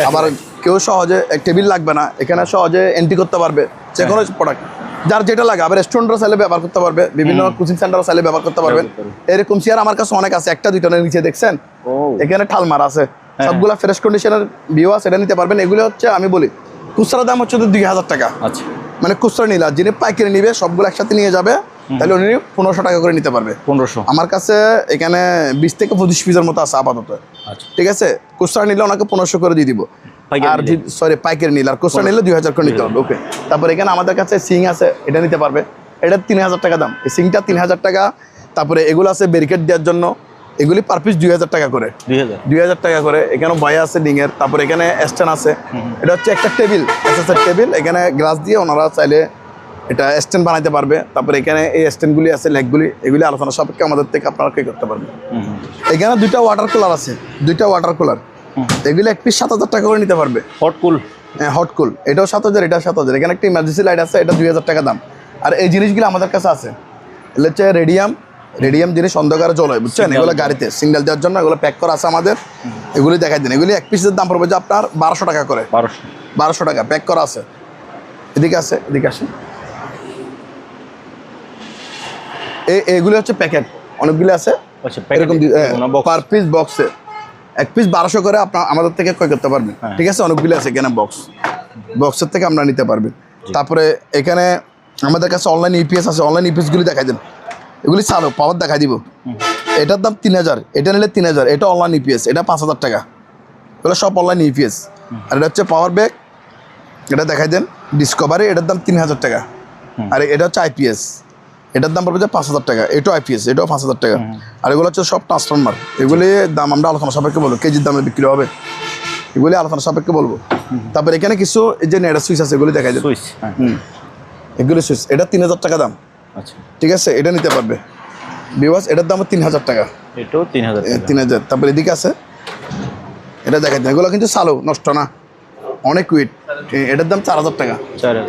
আবার কেউ সহজে টেবিল লাগবে না, এখানে সহজে এন্ট্রি করতে পারবে যে কোনো প্রোডাক্ট যার যেটা লাগে। আবার রেস্টুরেন্টও চাইলে ব্যবহার করতে পারবে, বিভিন্ন কোচিং সেন্টারও চাইলে ব্যবহার করতে পারবেন। এরকম চেয়ার আমার কাছে অনেক আছে, একটা দুইটা নিচে দেখছেন এখানে ঠালমার আছে, সবগুলা ফ্রেশ কন্ডিশনের ভিউ আছে, এটা নিতে পারবেন। এগুলো হচ্ছে আমি বলি খুচরা দাম হচ্ছে 2000 টাকা, আচ্ছা মানে খুচরা নিলে। আর যিনি পাইকারি নিবে সবগুলো একসাথে নিয়ে যাবে, তাহলে উনি 1500 টাকা করে নিতে পারবে। 1500 আমার কাছে এখানে 20 থেকে 25 পিসের মতো আছে আপাতত। আচ্ছা ঠিক আছে, খুচরা নিলে ওনাকে 1500 করে দিয়ে দিব। আর সরি পাইকারি নিলে, আর খুচরা নিলে 2000 করে নিতে হবে। ওকে, তারপর এখানে আমাদের কাছে সিং আছে, এটা নিতে পারবে। এটা 3000 টাকা দাম, এই সিংটা 3000 টাকা। তারপরে এগুলো আছে ব্যারিকেড দেওয়ার জন্য, এগুলি পার পিস 2000 টাকা করে, 2000 টাকা করে। এখানে বয়া আছে ডিঙের, তারপরে এখানে স্ট্যান্ড আছে। এটা হচ্ছে একটা টেবিল, টেবিল, এখানে গ্লাস দিয়ে ওনারা চাইলে এটা স্ট্যান্ড বানাইতে পারবে। তারপরে এখানে এই স্ট্যান্ডগুলি আছে, লেগগুলি, এগুলি আলোচনা সাপেক্ষে আমাদের থেকে আপনারা কি করতে পারবেন। এখানে 2টা ওয়াটার কুলার আছে, 2টা ওয়াটার কুলার, এগুলি এক পিস 7000 টাকা করে নিতে পারবে। হটকুল, হ্যাঁ হটকুল, এটাও 7000, এটাও 7000। এখানে একটা ইমার্জেন্সি লাইট আছে, এটা 2000 টাকা দাম। আর এই জিনিসগুলো আমাদের কাছে আছে, এগুলো হচ্ছে রেডিয়াম জিনিস অন্ধকারে জ্বলে, বুঝছেন? এগুলো গাড়িতে সিগন্যাল দেওয়ার জন্য এগুলো প্যাক করা আছে আমাদের। এগুলি দেখাই দিন, এগুলি এক পিসের দাম পড়বে যে আপনার 1200 টাকা করে, 1200 টাকা প্যাক করা আছে। এদিকে আছে, এদিকে আসে। এগুলি হচ্ছে প্যাকেট, অনেকগুলি আছে এরকম পার পিস বক্সে, এক পিস 1200 করে আপনার আমাদের থেকে ক্রয় করতে পারবেন। ঠিক আছে, অনেকগুলি আছে এখানে বক্সের থেকে আমরা নিতে পারবেন। তারপরে এখানে আমাদের কাছে অনলাইন ইপিএস আছে, অনলাইন ইপিএসগুলি দেখাই দেন। এগুলি চালু পাওয়ার দেখাই দিব, এটার দাম 3000, এটা নিলে 3000। এটা অনলাইন ইপিএস, এটা 5000 টাকা। এগুলো সব অনলাইন ইপিএস। আর এটা হচ্ছে পাওয়ার ব্যাগ, এটা দেখাই দেন ডিসকভারি, এটার দাম 3000 টাকা। আর এটা হচ্ছে আইপিএস, এটার দাম পড়বে যে 5000 টাকা। এটাও আইপিএস, এটাও 5000 টাকা। আর এগুলো হচ্ছে সব ট্রান্সফরমার, এগুলি দাম আমরা আলোচনা সাপেক্ষে বলবো, কেজির দামে বিক্রি হবে, এগুলি আলোচনা সাপেক্ষে বলবো। তারপর এখানে কিছু এই যে নেড়া সুইচ আছে, এগুলি দেখাই দেন। এগুলি সুইচ, এটা 3000 টাকা দাম। আচ্ছা ঠিক আছে, এটা নিতে পারবে বিবাস, এটার দাম 3000 টাকা, এটাও 3000। তারপরে এদিকে আছে, এটা দেখাই দেন। এগুলো কিন্তু চালু, নষ্ট না, অনেক উইট। এটার দাম 4000 টাকা,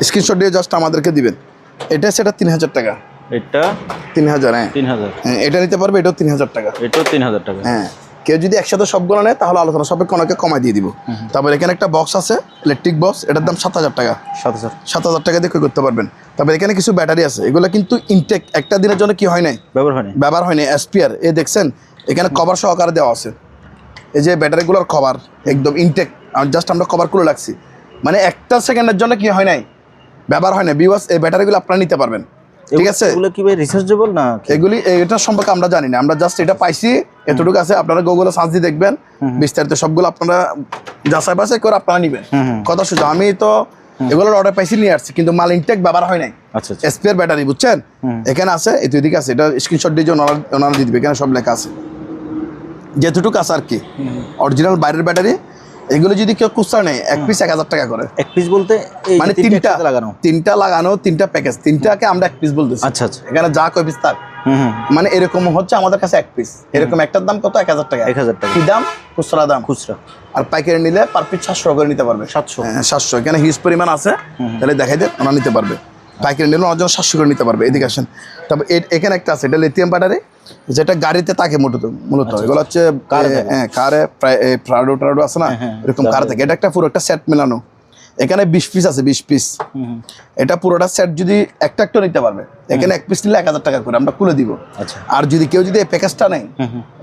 স্ক্রিনশট দিয়ে জাস্ট আমাদেরকে দিবেন। এটা সেটা 3000 টাকা, এটা 3000। হ্যাঁ 3000, এটা নিতে পারবে, এটাও 3000 টাকা, এটাও 3000 টাকা। হ্যাঁ, কেউ যদি একসাথে সবগুলো নেয় তাহলে আলোচনা সাপেক্ষে অনেকে কমাই দিয়ে দিব। তারপর এখানে একটা বক্স আছে, ইলেকট্রিক বক্স, এটার দাম 7000 টাকা, 7000 টাকা দিয়ে ক্রয় করতে পারবেন। তারপর এখানে কিছু ব্যাটারি আছে, এগুলো কিন্তু ইনটেক, একটা দিনের জন্য কি হয় নাই, ব্যবহার হয়নি, এসপিআর। এ দেখছেন এখানে কভার সহকারে দেওয়া আছে, এই যে ব্যাটারিগুলোর কভার একদম ইনটেক, জাস্ট আমরা কভার খুলে রাখছি, মানে একটা সেকেন্ডের জন্য কি হয় নাই, ব্যবহার হয় না। বিওয়াস, এই ব্যাটারিগুলো আপনারা নিতে পারবেন। ঠিক আছে, এগুলো কি ভাই রিচার্জেবল না? এগুলি এটা সম্পর্কে আমরা জানি না, আমরা জাস্ট এটা পাইছি, এতটুকু আছে। আপনারা গুগলে সার্চ দিয়ে দেখবেন বিস্তারিত, সবগুলো আপনারা যাচাই বাছাই করে আপনারা নেবেন। কথা শুধু আমি তো এগুলোর অর্ডার পাইছি, নিয়ে আসছি, কিন্তু মাল ইনটেক ব্যবহার হয় নাই। আচ্ছা, এসপিআর ব্যাটারি, বুঝছেন? এখানে আছে, এই দিকে আছে, এটা স্ক্রিনশট দিয়ে ওনারা দিয়ে দিবে, এখানে সব লেখা আছে যেটুকু আছে আর কি, অরিজিনাল বাইরের ব্যাটারি। এগুলো যদি কেউ খুচরা নেয়, এক পিস 1000 টাকা করে। এক পিস বলতে মানে তিনটা লাগানো, 3টা প্যাকেজ, 3টাকে আমরা এক পিস বলতেছি। আচ্ছা আচ্ছা, এখানে যা কয় পিস তাক, মানে এরকম হচ্ছে আমাদের কাছে এক পিস, এরকম একটার দাম কত, 1000 টাকা। 1000 টাকা কি দাম? খুচরা দাম, খুচরা। আর পাইকারি নিলে পার পিস 700 করে নিতে পারবে। 700, এখানে হিউজ পরিমাণ আছে, তাহলে দেখাই দেন, ওরা নিতে পারবে। পাইকারি নিলে ওনার জন্য 700 করে নিতে পারবে। এদিকে আসেন। তারপর এখানে একটা আছে, এটা লিথিয়াম ব্যাটারি, যেটা গাড়িতে থাকে মূলত এগুলো হচ্ছে কারে প্রাডো আছে না, এরকম কারে থাকে। এটা একটা পুরো একটা সেট মেলানো, এখানে 20 পিস আছে, 20 পিস। এটা পুরোটা সেট যদি একটা নিতে পারবে, এখানে এক পিস নিলে 1000 টাকা করে আমরা খুলে দিব। আর যদি কেউ যদি এই প্যাকেজটা নেয়,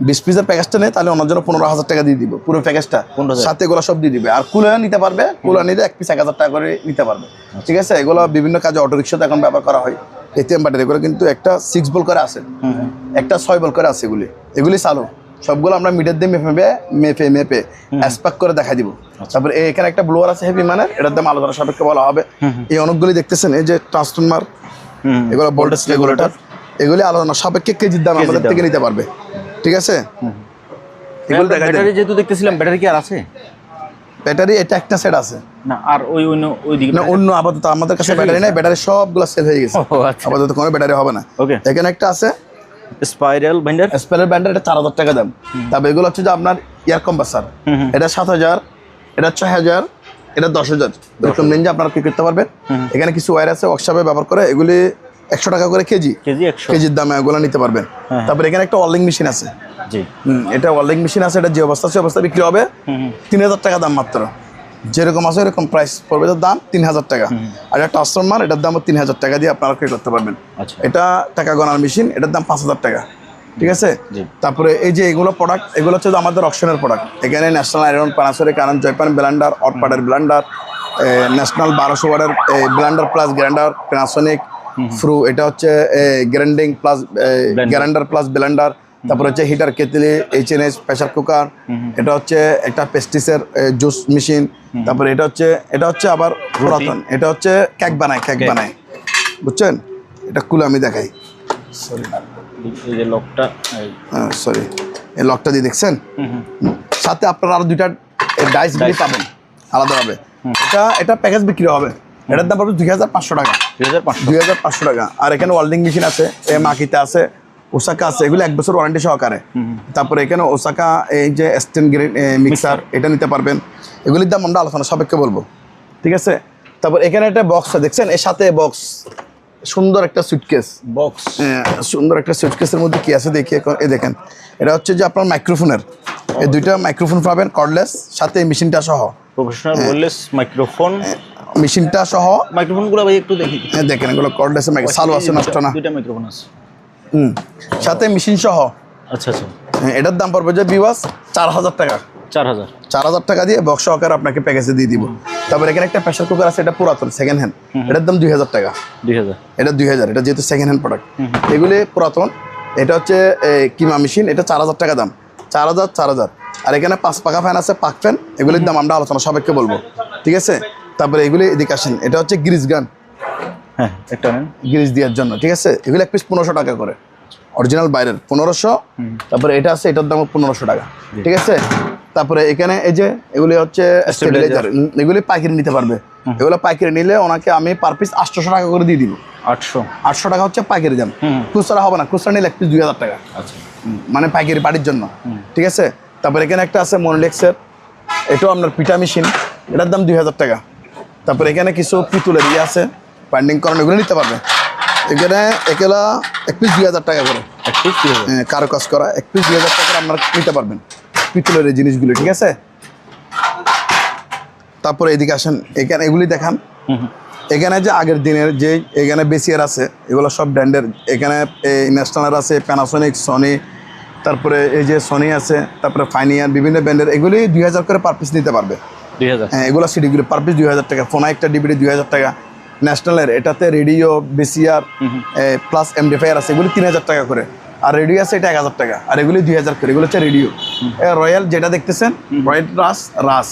20 পিসের প্যাকেজটা নেয়, তাহলে ওনার জন্য 15000 টাকা দিয়ে দিব, পুরো প্যাকেজটা সাথে এগুলো সব দিয়ে দিবে। আর কুলে নিতে পারবে, কুলে নিলে এক পিস 1000 টাকা করে নিতে পারবে। ঠিক আছে, এগুলো বিভিন্ন কাজে অটো রিক্সাতে এখন ব্যবহার করা হয়। লিথিয়াম ব্যাটারি, এগুলো কিন্তু একটা 6 ভোল্ট করে আছে, একটা 6 ভোল্ট করে আছে। এগুলি চালু, সবগুলো আমরা মিটার দিয়ে মেপে অ্যাসপেক্ট করে দেখাই দিব। তারপরে এখানে একটা ব্লোয়ার আছে হেভি মানের, এটার দাম আলোচনা সাপেক্ষে বলা হবে। এই অনেকগুলি দেখতেছেন, এই যে ট্রান্সফরমার, এগুলো ভোল্টেজ রেগুলেটর, এগুলি আলোচনা সাপেক্ষে কেজির দাম আমাদের থেকে নিতে পারবে। ঠিক আছে, এগুলো দেখাই দেন। যেহেতু দেখতেছিলাম, ব্যাটারি কি আর আছে? ব্যাটারি এটা একটা সেট আছে না, আর ওই দিকে না, অন্য আপাতত আমাদের কাছে ব্যাটারি নাই, ব্যাটারি সবগুলো সেল হয়ে গেছে, আপাতত কোনো ব্যাটারি হবে না। এখানে একটা আছে, স্পাইরাল বাইন্ডার, স্পাইরাল বাইন্ডার এটা 4000 টাকা দাম। তারপর এগুলো হচ্ছে যে আপনার এয়ার কম্প্রেসার, এটা 7000, এটা 6000, এটা 10000। এরকম রেঞ্জে আপনারা কি করতে পারবেন। এখানে কিছু ওয়্যার আছে ওয়ার্কশপে ব্যবহার করে, এগুলি 100 টাকা করে কেজি, 100 কেজির দামে এগুলো নিতে পারবেন। তারপর এখানে একটা ওয়েল্ডিং মেশিন আছে, জি এটা ওয়েল্ডিং মেশিন আছে, এটা যে অবস্থা সে অবস্থা বিক্রি হবে 3000 টাকা দাম মাত্র। যেরকম আছে এরকম প্রাইস পড়বে, এটার দাম 3000 টাকা। আর এটা ট্রান্সফরমার, এটার দাম 3000 টাকা দিয়ে আপনারা ক্রয় করতে পারবেন। আচ্ছা, এটা টাকা গণার মেশিন, এটার দাম 5000 টাকা। ঠিক আছে। তারপরে এই যে এগুলো প্রোডাক্ট, এগুলো হচ্ছে আমাদের অকশনের প্রোডাক্ট। এখানে ন্যাশনাল আয়রন, পানাসোনিক আয়রন, জয়পান ব্লেন্ডার, অটপাটের ব্লেন্ডার, ন্যাশনাল 1200 ওয়াটের ব্লেন্ডার প্লাস গ্রাইন্ডার, প্যানাসোনিক ফ্রু, এটা হচ্ছে grinding plus grinder plus blender. তারপরে হচ্ছে হিটার, কেতলি, এইচএনএস, প্রেসার কুকার, এটা হচ্ছে একটা পেস্টিসের জুস মেশিন। তারপরে এটা হচ্ছে আবার পুরাতন, এটা হচ্ছে কেক বানায়, বুঝছেন। এটা খুলে আমি দেখাই, সরি এই যে লকটা, সরি এই লকটা দিয়ে দেখছেন। সাথে আপনারা আরো 2টা ডাইসগুলি পাবেন আলাদাভাবে। এটা প্যাকেজ বিক্রি হবে, এটার দাম পড়বে 2500 টাকা, 2500 টাকা। আর এখানে ওয়েল্ডিং মেশিন আছে, মাকিতে আছে, ওসাকা আছে, এগুলো 1 বছর ওয়ারেন্টি সহকারে। তারপরে এখানে ওসাকা এই যে স্টেন গ্রেড মিক্সার, এটা নিতে পারবেন। এগুলির দাম আমরা আলোচনা সাপেক্ষে বলবো, ঠিক আছে। তারপর এখানে একটা বক্স দেখছেন, এর সাথে বক্স, সুন্দর একটা সুটকেস বক্স, সুন্দর একটা সুটকেসের মধ্যে কি আছে দেখি। এই দেখেন, এটা হচ্ছে যে আপনার মাইক্রোফোনের, এই 2টা মাইক্রোফোন পাবেন কর্ডলেস, সাথে এই মেশিনটা সহ, প্রফেশনাল ওয়্যারলেস মাইক্রোফোন, মেশিনটা সহ। মাইক্রোফোনগুলো ভাই একটু দেখি, দেখেন এগুলো কর্ডলেস চালু আছে, নষ্ট না। 2টা মাইক্রোফোন আছে, সাথে মেশিন সহ। আচ্ছা আচ্ছা। এটার দাম পড়বে যে বিওয়াস 4000 টাকা, 4000 টাকা দিয়ে বক্স সহকারে আপনাকে প্যাকেজে দিয়ে দিব। তারপরে এখানে একটা প্রেসার কুকার আছে, এটা পুরাতন সেকেন্ড হ্যান্ড, এটার দাম 2000 টাকা, 2000, এটা 2000, এটা যেহেতু সেকেন্ড হ্যান্ড প্রোডাক্ট। এগুলি পুরাতন, এটা হচ্ছে কিমা মেশিন, এটা 4000 টাকা দাম, 4000। আর এখানে 5 পাকা ফ্যান আছে, পাক ফ্যান, এগুলির দাম আমরা আলোচনা সাপেক্ষে বলবো, ঠিক আছে। তারপরে এগুলি এদিকে আসেন, এটা হচ্ছে গ্রিজ গান, হ্যাঁ একটা নেন, গ্রিজ দেওয়ার জন্য, ঠিক আছে। এগুলো এক পিস 1500 টাকা করে, অরিজিনাল বাইরের 1500। তারপরে এটা আছে, এটার দাম 1500 টাকা, ঠিক আছে। তারপরে এখানে এই যে এগুলি হচ্ছে স্টেবিলাইজার, এগুলি পাইকারি নিতে পারবে। এগুলো পাইকারি নিলে ওনাকে আমি পার পিস 800 টাকা করে দিয়ে দিব। 800 টাকা হচ্ছে পাইকারি দাম, খুচরা হবে না। খুচরা নিলে এক পিস 2000 টাকা, আচ্ছা, মানে পাইকারি পার্টির জন্য, ঠিক আছে। তারপরে এখানে একটা আছে মনোলেক্সের, এটাও আপনার পিঠা মেশিন, এটার দাম 2000 টাকা। তারপরে এখানে কিছু পিতুলের ইয়ে আছে, বাইন্ডিং করানো, এগুলো নিতে পারবে। এখানে একেলা এক পিস 2000 টাকা করে, কারো কাজ করা, এক পিস 2000 টাকা করে আপনারা নিতে পারবেন পিতলের এই জিনিসগুলো, ঠিক আছে। তারপরে এদিকে আসেন, এখানে এগুলি দেখান। এখানে যে আগের দিনের যে এখানে বেসিয়ার আছে, এগুলো সব ব্র্যান্ডের। এখানে ন্যাশনাল আছে, প্যানাসোনিক, সনি, তারপরে এই যে সনি আছে, তারপরে ফাইনিয়ার, বিভিন্ন ব্র্যান্ডের। এগুলি 2000 করে পার পিস নিতে পারবে, 2000। হ্যাঁ, এগুলো সিডিগুলি পার পিস 2000 টাকা। ফোনা একটা ডিভিডি 2000 টাকা। ন্যাশনালের এটাতে রেডিও, বেসিয়ার প্লাস এমডিফায়ার আছে, এগুলি 3000 টাকা করে। আর রেডিও আছে, এটা 1000 টাকা। আর এগুলি 2000 করে, এগুলো হচ্ছে রেডিও। রয়্যাল যেটা দেখতেছেন, রয়্যাল রাস,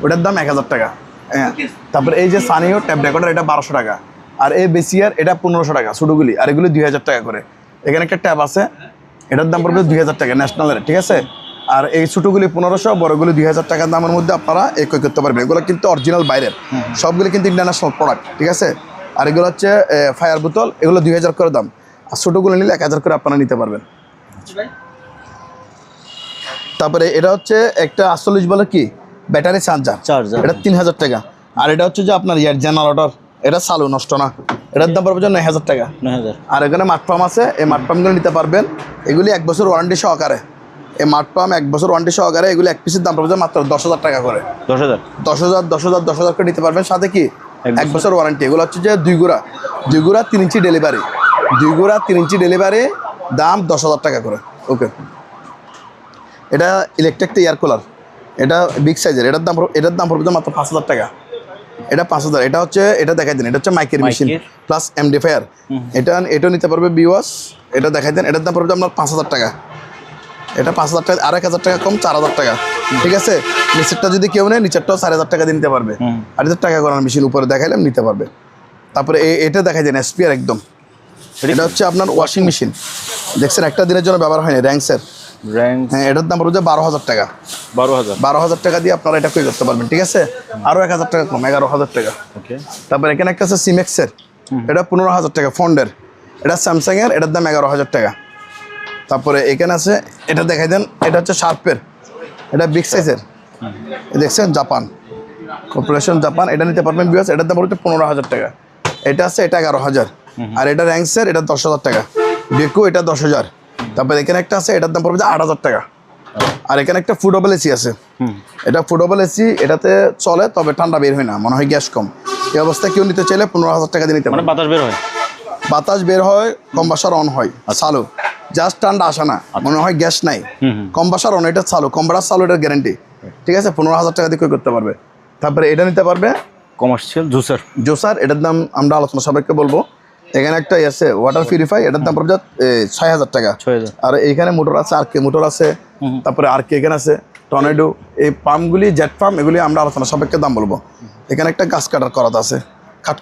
ওটার দাম 1000 টাকা। হ্যাঁ, তারপরে এই যে সানিও ট্যাপ রেকর্ডার, এটা 1200 টাকা। আর এই বেসিয়ার, এটা 1500 টাকা ছোটোগুলি। আর এগুলি 2000 টাকা করে। এখানে একটা ট্যাব আছে, এটার দাম পড়বে 2000 টাকা ন্যাশনালের, ঠিক আছে। আর এই ছোটোগুলি 1500, বড়গুলি 2000 টাকার দামের মধ্যে আপনারা ক্রয় করতে পারবেন। এগুলো কিন্তু অরিজিনাল বাইরের, সবগুলি কিন্তু ইন্টারন্যাশনাল প্রোডাক্ট, ঠিক আছে। আর এগুলো হচ্ছে ফায়ার বোতল, এগুলো 2000 করে দাম। আর ছোটোগুলো নিলে 1000 করে আপনারা নিতে পারবেন। তারপরে এটা হচ্ছে একটা 48 বলে কি ব্যাটারি চার্জার, এটা 3000 টাকা। আর এটা হচ্ছে যে আপনার ইয়ার জেনারেটর, এটা চালু, নষ্ট না, এটার দাম পড়বে 9000 টাকা। আর এখানে মাঠপাম্প আছে, এই মাঠপাম্পগুলো নিতে পারবেন। এগুলি 1 বছর ওয়ারেন্টি সহকারে, এই মাঠপাম্প 1 বছর ওয়ারেন্টি সহকারে। এগুলি এক পিসের দাম পড়বে মাত্র 10,000 টাকা করে, 10,000 করে নিতে পারবেন। সাথে কি 1 বছর ওয়ারেন্টি। এগুলো হচ্ছে যে 2 গুড়া 3 ইঞ্চি ডেলিভারি, 2 গুড়া 3 ইঞ্চি ডেলিভারি, দাম 10,000 টাকা করে। ওকে, এটা ইলেকট্রিক এয়ার কুলার, এটা বিগ সাইজের, এটার দাম পড়বে মাত্র 5000 টাকা। এটা 5000। এটা হচ্ছে, এটা দেখাই দেন, এটা হচ্ছে মাইকের মেশিন প্লাস এমডিফায়ার। এটাও নিতে পারবে বিওয়াস, এটা দেখাই দেন। এটার দাম পড়বে আপনার 5000 টাকা। এটা 5000 টাকা, আর 1000 টাকা কম, 4000 টাকা, ঠিক আছে। নিচেরটা যদি কেউ নেয়, নিচেরটাও 4000 টাকা দিয়ে নিতে পারবে। আর এটা টাকা করার মেশিন, উপরে দেখাইলাম, নিতে পারবে। তারপরে এটা দেখাই দেন, এসপিআর একদম। এটা হচ্ছে আপনার ওয়াশিং মেশিন, দেখছেন, একটা দিনের জন্য ব্যবহার হয়নি, র্যাঙ্কসের। হ্যাঁ, এটার দাম পড়বে 12000 টাকা। 12000 টাকা দিয়ে আপনারা এটা ক্রয় করতে পারবেন, ঠিক আছে। আরও 1000 টাকা কম, 11000 টাকা। তারপরে এখানে একটা আছে সিমেক্সের, এটা 15000 টাকা, ফন্ডের। এটা স্যামসাংয়ের, এটার দাম 11000 টাকা। তারপরে এখানে আছে, এটা দেখাই দেন, এটা হচ্ছে শার্পের, এটা বিগ সাইজের, দেখছেন জাপান কর্পোরেশন জাপান, এটা নিতে পারবেন বিকজ এটার দাম হচ্ছে 15,000 টাকা। এটা আছে, এটা 11,000, আর এটা র্যাঙ্কসের, এটা 10,000 টাকা। বেকু এটা 10,000। তারপরে এখানে একটা আছে, এটার দাম পড়বে 8,000 টাকা। আর এখানে একটা ফুডেবল এসি আছে, এটা ফুডেবল এসি, এটাতে চলে তবে ঠান্ডা বের হয় না, মনে হয় গ্যাস কম। এই অবস্থায় কেউ নিতে চাইলে 15,000 টাকা দিয়ে নিতে পারে। বাতাস বের হয়, বাতাস বের হয়, কম্বাসার অন হয়, চালু, জাস্ট ঠান্ডা আসে না, মনে হয় গ্যাস নাই, কম্বাসার অন, এটা চালু, কম্বাসার চালু, এটার গ্যারান্টি। ঠিক আছে, 15,000 টাকা দিয়ে ক্রয় করতে পারবে। তারপরে এটা নিতে পারবে কমার্শিয়াল জুসার, এটার দাম আমরা আলোচনা সাপেক্ষে বলবো। এখানে একটা আছে ওয়াটার পিউরিফাই, এটার দাম পড়বে 6,000 টাকা। আর এইখানে মোটর আছে, আর কে মোটর আছে, তারপরে আর কে এখানে আছে টর্নেডো, এই পাম্পগুলি, জেট পাম্প, এগুলি আমরা আলোচনা সাপেক্ষে দাম বলবো। এখানে একটা গাছ কাটার করাত আছে,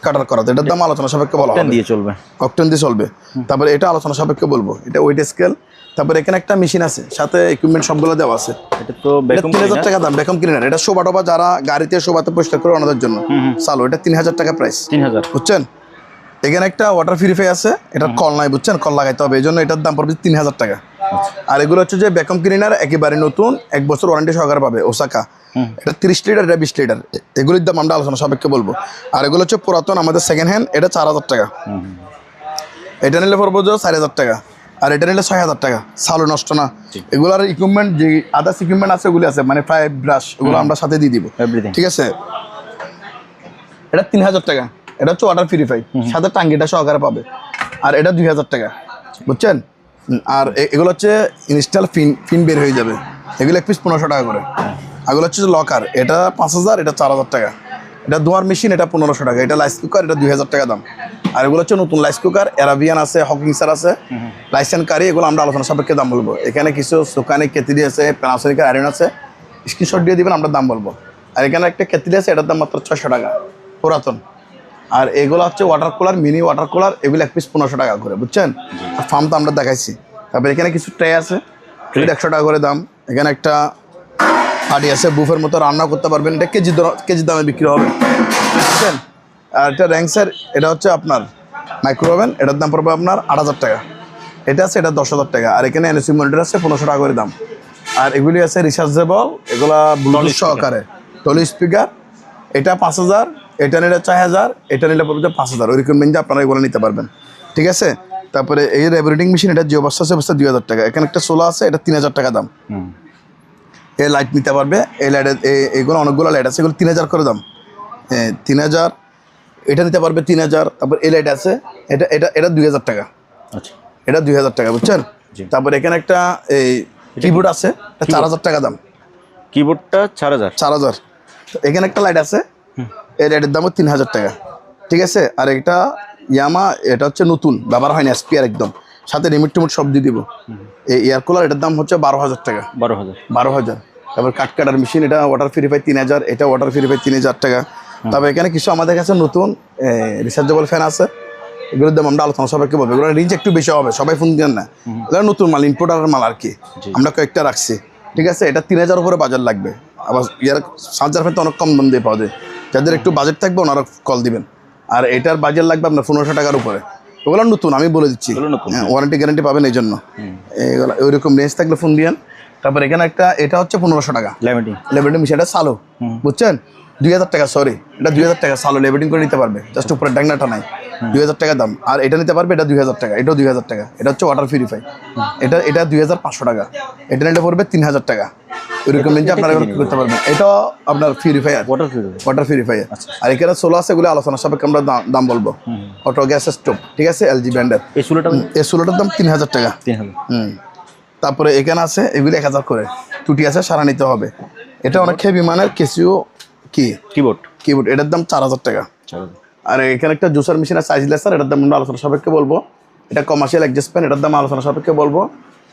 কাটার করাত, এটার দাম আলোচনা সাপেক্ষে বলা হবে, দিয়ে চলবে, অকটেন দিয়ে চলবে। তারপরে এটা আলোচনা সাপেক্ষে বলবো, এটা ওয়েট স্কেল। তারপরে এখানে একটা মেশিন আছে, সাথে ইকুইপমেন্ট সবগুলো দেওয়া আছে। এটা তো 3,000 টাকা দাম, ভ্যাকুয়াম ক্লিনার। এটা শোভা টোবা যারা গাড়িতে শোভাতে পরিষ্কার করে ওনাদের জন্য চালু, এটা 3,000 টাকা প্রাইস, 3,000, বুঝছেন। এখানে একটা ওয়াটার পিউরিফাই আছে, এটা কল নাই, বুঝছেন, কল লাগাইতে হবে, এই জন্য এটার দাম পড়বে 3,000 টাকা। আর এগুলো হচ্ছে যে ভ্যাকুয়াম ক্লিনার, একেবারে নতুন, 1 বছর ওয়ারেন্টি সহকারে পাবে, ওসাকা। এটা 30 লিটার, এটা 20 লিটার, এগুলির দাম আমরা আলোচনা সাপেক্ষে বলবো। আর এগুলো হচ্ছে পুরাতন, আমাদের সেকেন্ড হ্যান্ড, এটা 4,000 টাকা। এটা নিলে পড়বো 4,000 টাকা, আর এটা নিলে 6,000 টাকা, সালো নষ্ট না। এগুলোর ইকুইপমেন্ট যে আদার্স ইকুইপমেন্ট আছে, ওগুলি আছে, মানে পাইপ, ব্রাশ, ওগুলো আমরা সাথে দিয়ে দিব, ঠিক আছে। এটা 3,000 টাকা, এটা হচ্ছে ওয়াটার পিউরিফাই, সাথে টাঙ্গিটা সহকারে পাবে। আর এটা 2,000 টাকা, বুঝছেন। আর এগুলো হচ্ছে ইনস্টল ফিন বের হয়ে যাবে, এগুলো 1 পিস 1500 টাকা করে। এগুলো হচ্ছে লকার, এটা 5,000, এটা 4,000 টাকা। এটা ধোয়ার মেশিন, এটা 1,500 টাকা। এটা রাইস কুকার, এটা 2,000 টাকা দাম। আর এগুলো হচ্ছে নতুন রাইস কুকার, অ্যারাবিয়ান আছে, হকিংসার আছে, লাইসেন কারি, এগুলো আমরা আলোচনা সাপেক্ষে দাম বলবো। এখানে কিছু সুকানি কেতলি আছে, প্যানাসোনিকের আয়রন আছে, স্ক্রিনশট দিয়ে দিবেন, আমরা দাম বলবো। আর এখানে একটা কেতলি আছে, এটার দাম মাত্র 600 টাকা, পুরাতন। আর এগুলো হচ্ছে water cooler, mini water cooler, এগুলো 1 পিস 1500 টাকা করে, বুঝছেন। আর ফার্ম তো আমরা দেখাইছি। তারপরে এখানে কিছু ট্রে আছে, 100 টাকা করে দাম। এখানে একটা হাঁড়ি আছে, বুফের মতো রান্না করতে পারবেন, এটা কেজি দামে বিক্রি হবে, বুঝছেন। আর এটা র্যাঙ্কসের, এটা হচ্ছে আপনার মাইক্রো ওভেন, এটার দাম পড়বে আপনার 8,000 টাকা। এটা আছে, এটা 10,000 টাকা। আর এখানে এনএসি মনিটর আছে, 1500 টাকা করে দাম। আর এগুলি আছে রিচার্জেবল, এগুলা ব্লুটুথ সহকারে, টলি স্পিকার, এটা 5,000, এটা নিলে 4,000, এটা নিলে পড়বে 5,000। ওই রিকমেন্ডে আপনারা এগুলো নিতে পারবেন, ঠিক আছে। তারপরে এই রেভারেটিং মেশিন, এটা যে অবস্থা আছে অবস্থা 2,000 টাকা। এখানে একটা সোলা আছে, এটা 3,000 টাকা দাম। এই লাইট নিতে পারবে, এই লাইটের এগুলো অনেকগুলো লাইট আছে, এগুলো 3,000 করে দাম, 3,000। এটা নিতে পারবে 3,000। তারপর এই লাইট আছে, এটা 2,000 টাকা, আচ্ছা, এটা 2,000 টাকা, বুঝছেন। তারপর এখানে একটা এই কিবোর্ড আছে, এটা 4,000 টাকা দাম, কিবোর্ডটা 4,000। এখানে একটা লাইট আছে, এই লাইটের দামও 3,000 টাকা, ঠিক আছে। আর এটা ইয়ামা, এটা হচ্ছে নতুন, ব্যবহার হয় না, স্পিয়ার একদম, সাথে রিমোট টিমোট সব দিয়ে দিব। এই এয়ার কুলার, এটার দাম হচ্ছে 12,000 টাকা, 12,000। তারপর কাঠ কাটার মেশিন, এটা ওয়াটার পিউরিফাই 3,000, এটা ওয়াটার পিউরিফাই 3,000 টাকা। তারপর এখানে কিছু আমাদের কাছে নতুন রিচার্জেবল ফ্যান আছে, এগুলোর দাম আমরা আলোচনা সাপেক্ষে বলবো। এগুলো রেঞ্জ একটু বেশি হবে, সবাই ফোন দেন না, এগুলো নতুন মাল, ইম্পোর্টারের মাল আর কি, আমরা কয়েকটা রাখছি, ঠিক আছে। এটা 3,000 উপরে বাজার লাগবে। আবার ইয়ার চার্জার ফ্যান তো অনেক কম দাম দিয়ে পাওয়া যায়, যাদের একটু বাজেট থাকবে ওনারা কল দিবেন। আর এটার বাজার লাগবে আপনার 1500 টাকার উপরে। ওগুলো নতুন, আমি বলে দিচ্ছি, হ্যাঁ, ওয়ারেন্টি গ্যারান্টি পাবেন এই জন্য। এগুলো ওইরকম রেঞ্জ থাকলে ফোন দিয়েন। তারপর এখানে একটা, এটা হচ্ছে 1500 টাকা লেবেটিং মেশিন, এটা সালো, বুঝছেন, 2,000 টাকা, সরি, এটা 2,000 টাকা সালো, লেবেটিং করে নিতে পারবে, জাস্ট উপরে ডাকনাটা নাই, 2,000 টাকা দাম। আর এটা নিতে পারবে, এটা 2,000 টাকা, এটাও 2,000 টাকা। এটা হচ্ছে ওয়াটার পিউরিফাই, এটা 2,500 টাকা। এটা নিলে পড়বে 3,000 টাকা। ওইরকম রেঞ্জে আপনারা করতে পারবেন। এটাও আপনার পিউরিফায়ার, ওয়াটার পিউরিফায়ার। আর এখানে সোলো আছে, এগুলো আলোচনা সাপেক্ষে আমরা দাম বলবো। অটো গ্যাস স্টোভ, ঠিক আছে, এলজি ব্র্যান্ডের। এই সোলোটার দাম 3,000 টাকা। তারপরে এখানে আছে, এগুলি 1,000 করে, টুটি আছে, সারা নিতে হবে। এটা অনেক হেভি মানের কেসিও কিবোর্ড, এটার দাম 4,000 টাকা। আর এখানে একটা জুসার মেশিন আছে, সাইজলেসার, এটার দাম আমরা আলোচনা সাপেক্ষে বলবো। এটা কমার্শিয়াল অ্যাডজাস্ট প্যান, এটার দাম আলোচনা সাপেক্ষে বলবো।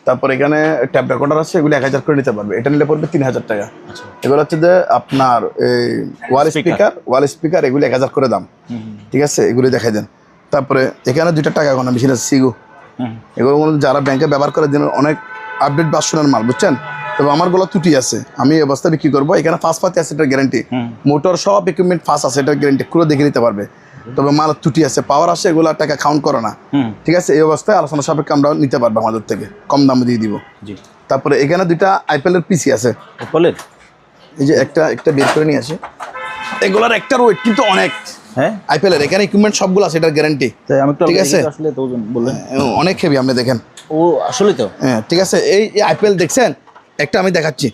তারপর এখানে ট্যাপ রেকর্ডার আছে, এগুলি 1,000 করে নিতে পারবে, এটা নিলে পড়বে 3,000 টাকা। এগুলো হচ্ছে যে আপনার এই ওয়াল স্পিকার, এগুলি 1,000 করে দাম, ঠিক আছে, এগুলি দেখাই দেন। তারপরে এখানে 2টা টাকা গোনা মেশিন আছে, সিগু, এগুলো যারা ব্যাংকে ব্যবহার করে দিন, অনেক আপডেট ভার্সনের মাল, বুঝছেন। তবে আমারগুলো ত্রুটি আছে, আমি এই অবস্থা বিক্রি করবো। এখানে ফার্স্ট পাতি আছে, এটার গ্যারান্টি, মোটর সব ইকুইপমেন্ট ফার্স্ট আছে, এটার গ্যারান্টি, পুরো দেখে নিতে পারবে। তবে মালের ত্রুটি আছে, পাওয়ার আসে, এগুলো টাকা কাউন্ট করে না। ঠিক আছে, এই অবস্থায় আলোচনা সাপেক্ষে আমরা নিতে পারবো আমাদের থেকে, কম দামে দিয়ে দিব। তারপরে এখানে দুইটা আইপিএলের পিসি আছে, অ্যাপলের এই যে একটা বের করে নিয়ে আসি। এগুলোর একটার ওয়েট কিন্তু অনেক। হ্যাঁ, আইপিএলের এখানে ইকুইপমেন্ট সবগুলো আছে, এটার গ্যারান্টি। ঠিক আছে, আসলে তো ওজন বললেন অনেক হেভি, আপনি দেখেন। ও আসলে তো হ্যাঁ, ঠিক আছে। এই আইপিএল দেখছেন, একটা আমি দেখাচ্ছি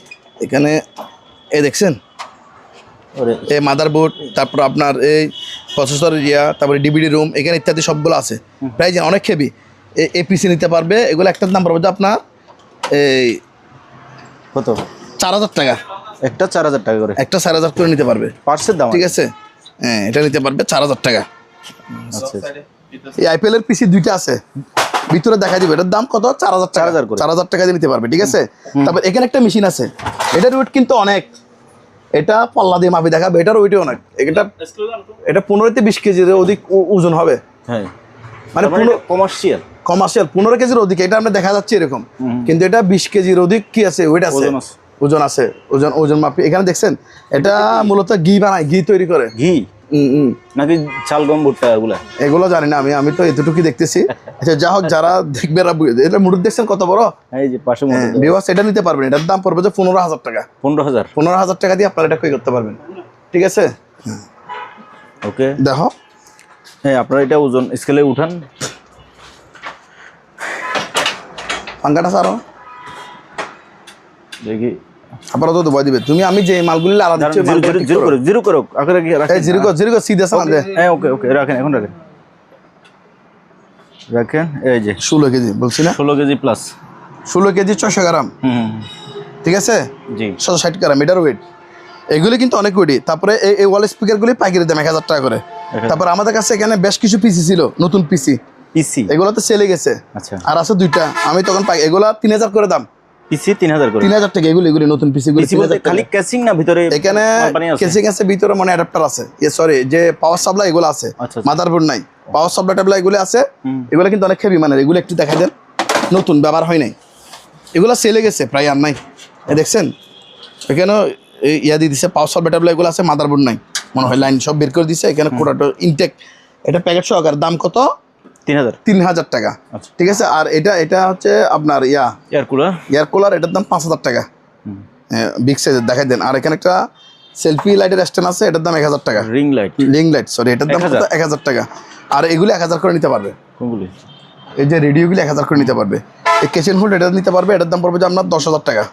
এখানে, এই দেখছেন এই মাদারবোর্ড, তারপর আপনার এই প্রসেসর এরিয়া, তারপরে ডিভিডি রুম, এখানে ইত্যাদি সবগুলো আছে। প্রাইস অনেক হেভি, এই পিসি নিতে পারবে। এগুলো একটার দাম পড়বে আপনার এই কত, 4000 টাকা। একটা 4000 টাকা করে, একটা 4000 করে নিতে পারবে পার্সের দাম। ঠিক আছে, হ্যাঁ, এটা নিতে পারবে 4000 টাকা। আচ্ছা, এই আইপিএল এর পিসি দুইটা আছে, ভিতরে দেখা দিবে। এটার দাম কত, 4000 টাকা। 4000 টাকা দিয়ে নিতে পারবে। ঠিক আছে, তারপর এখানে একটা মেশিন আছে, এটার ওয়েট কিন্তু অনেক। এটা পাল্লা দিয়ে মাপি দেখাবে, এটার ওয়েটে অনেক। এটা 15-20 কেজির অধিক ওজন হবে। হ্যাঁ, মানে কমার্শিয়াল 15 কেজির অধিক। এটা আমরা দেখা যাচ্ছে এরকম, কিন্তু এটা 20 কেজির অধিক কি আছে, ওয়েট আছে, ওজন আছে, ওজন মাপি। এখানে দেখছেন, এটা মূলত ঘি বানায়, ঘি তৈরি করে। ঘি নাকি চাল গম ভুট্টা এগুলো জানি না আমি তো এতটুকুই দেখতেছি। আচ্ছা, যা হোক, যারা দেখবে এটা মুড়ুক দেখছেন কত বড়, এই যে পাশে ভিউয়ার্স, এটা নিতে পারবেন। এটার দাম পড়বে যে 15000 টাকা। 15000 টাকা দিয়ে আপনারা এটা ক্রয় করতে পারবেন। ঠিক আছে, ওকে, দেখো। হ্যাঁ, আপনারা এটা ওজন স্কেলে উঠান। পাঙ্কাটা সারো দেখি, আপাতত তো বয় দিবে তুমি। আমি যে মালগুলি আলাদা দিচ্ছি, জিরো করো আগে রাখেন, জিরো সিধা সামনে। হ্যাঁ, ওকে রাখেন, এখন রাখেন। এই যে 16 কেজি বলছি না, 16 কেজি প্লাস, 16 কেজি 600 গ্রাম। ঠিক আছে, জি, 160 গ্রাম এটার ওয়েট। এগুলি কিন্তু অনেক ওয়েটই। তারপরে এই ওয়াল স্পিকারগুলি পাইকারি দাম 1000 টাকা করে। তারপর আমাদের কাছে এখানে বেশ কিছু পিসি ছিল, নতুন পিসি, এগুলো তো সেলে গেছে। আচ্ছা, আর আছে দুইটা, আমি তখন পাই। এগুলা 3000 করে দাম, পিসি 3000 করে, 3000 টাকা। এগুলি নতুন পিসি গুলো খালি ক্যাসিং না, ভিতরে এখানে ক্যাসিং আছে, ভিতরে মানে অ্যাডাপ্টার আছে, সরি, যে পাওয়ার সাপ্লাই এগুলো আছে, মাদারবোর্ড নাই, পাওয়ার সাপ্লাই টাপ্লাই এগুলো আছে। এগুলো কিন্তু অনেক হেভি মানের। এগুলো একটু দেখা দেন, নতুন, ব্যবহার হয় নাই, এগুলো সেলে গেছে, প্রায় আর নাই। দেখছেন, এখানেও ইয়া দিয়ে দিচ্ছে, পাওয়ার সাপ্লাই টাপ্লাই এগুলো আছে, মাদারবোর্ড নাই মনে হয়, লাইন সব বের করে দিচ্ছে। এখানে পুরোটা ইনটেক, এটা প্যাকেট সহকার। দাম কত, 3000 টাকা। ঠিক আছে, আর এটা হচ্ছে আপনার এয়ার কুলার, এটার দাম 5000 টাকা, বিগ সাইজের। দেখাই দেন। আর এখানে একটা সেলফি লাইটের স্ট্যান্ড আছে, এটার দাম 1000 টাকা। রিং লাইট, সরি, এটার দাম 1000 টাকা। আর এগুলো 1000 করে নিতে পারবে। এই যে রেডিওগুলি 1000 করে নিতে পারবে। এই কিচেন হুড এটা নিতে পারবে, এটার দাম পড়বে যে আপনার 10000 টাকা।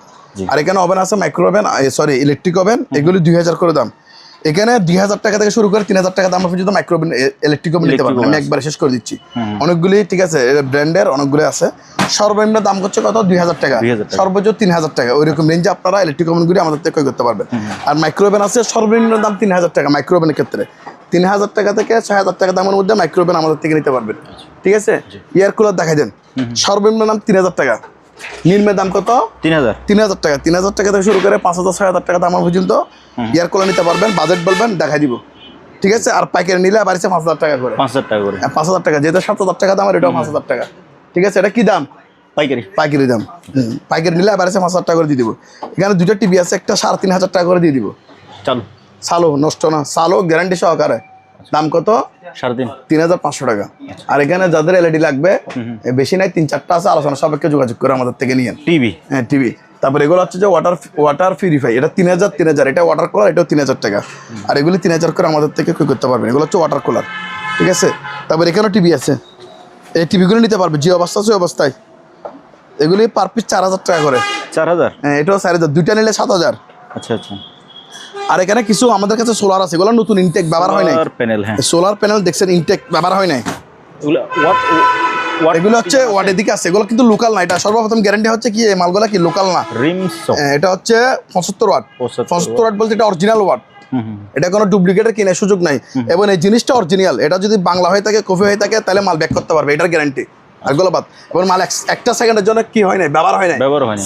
আর এখানে ওভেন আছে, micro oven, sorry, electric oven, এগুলি 2000 করে দাম। এখানে 2000 টাকা থেকে শুরু করে 3000 টাকা দাম পর্যন্ত মাইক্রো ওভেন, ইলেকট্রিক ওভেন নিতে পারবেন। আমি একবার শেষ করে দিচ্ছি, অনেকগুলি। ঠিক আছে, ব্র্যান্ডের অনেকগুলি আছে। সর্বনিম্ন দাম হচ্ছে কত, 2000 টাকা, সর্বোচ্চ 3000 টাকা। ওইরকম রেঞ্জে আপনারা ইলেকট্রিক ওভেনগুলি আমাদের থেকে ক্রয় করতে পারবেন। আর মাইক্রো ওভেন আছে, সর্বনিম্ন দাম 3000 টাকা। মাইক্রো ওভেনের ক্ষেত্রে 3000 টাকা থেকে 6000 টাকা দামের মধ্যে মাইক্রো ওভেন আমাদের থেকে নিতে পারবেন। ঠিক আছে, এয়ার কুলার দেখাই দেন, সর্বনিম্ন দাম 3000 টাকা, নিম্ন দাম কত, 3000 টাকা। 3000 টাকা থেকে শুরু করে 5000 6000 টাকা দাম পর্যন্ত এয়ার কুলার নিতে পারবেন। বাজেট বলবেন, দেখাই দিব। ঠিক আছে, আর পাইকারি নিলে বাড়িছে 5000 টাকা করে, 5000 টাকা, যেটা 7000 টাকা দাম, আর এটাও 5000 টাকা। ঠিক আছে, এটা কি দাম, পাইকারি দাম। পাইকারি নিলে বাড়িছে 5000 টাকা করে দিয়ে দিব। এখানে দুটো টিভি আছে, একটা 3500 টাকা করে দিয়ে দিব। চালু, নষ্ট না, চালু, গ্যারান্টি সহকারে। দাম কত, 3500 টাকা। আর এখানে যাদের এলইডি লাগবে, বেশি নাই, 3-4টা আছে, আলোচনা সাপেক্ষে যোগাযোগ করে আমাদের থেকে নিয়েন। টিভি, হ্যাঁ, টিভি। তারপরে এগুলো হচ্ছে যে ওয়াটার পিউরিফাই, এটা 3000, এটা ওয়াটার কুলার, এটাও 3000 টাকা। আর এগুলি 3000 করে আমাদের থেকে ক্রয় করতে পারবেন। এগুলো হচ্ছে ওয়াটার কুলার। ঠিক আছে, তারপরে এখানেও টিভি আছে, এই টিভিগুলো নিতে পারবে যে অবস্থা আছে ওই অবস্থায়। এগুলি পার পিস 4000 টাকা করে। 4000, হ্যাঁ, এটাও 4000, দুইটা নিলে 7000। আচ্ছা। আর এখানে কিছু আমাদের কাছে সোলার আছে, এগুলো নতুন, ইনটেক, ব্যবহার হয় নাই। সোলার প্যানেল দেখছেন, ইনটেক, ব্যবহার হয় নাই। এগুলো হচ্ছে ওয়াটের দিকে আছে, এগুলো কিন্তু লোকাল না। এটা সর্বপ্রথম গ্যারান্টি হচ্ছে কি, এই মালগুলা কি লোকাল না। এটা হচ্ছে 75 ওয়াট। 75 ওয়াট বলতে এটা অরিজিনাল ওয়াট, এটা কোনো ডুপ্লিকেটের কেনার সুযোগ নাই। এবং এই জিনিসটা অরিজিনাল। এটা যদি বাংলা হয়ে থাকে, কপি হয়ে থাকে, তাহলে মাল ব্যাক করতে পারবে, এটার গ্যারান্টি। আর গোলাবাদ, এবং মাল একটা সেকেন্ডের জন্য কি হয় নাই, ব্যবহার হয় নাই।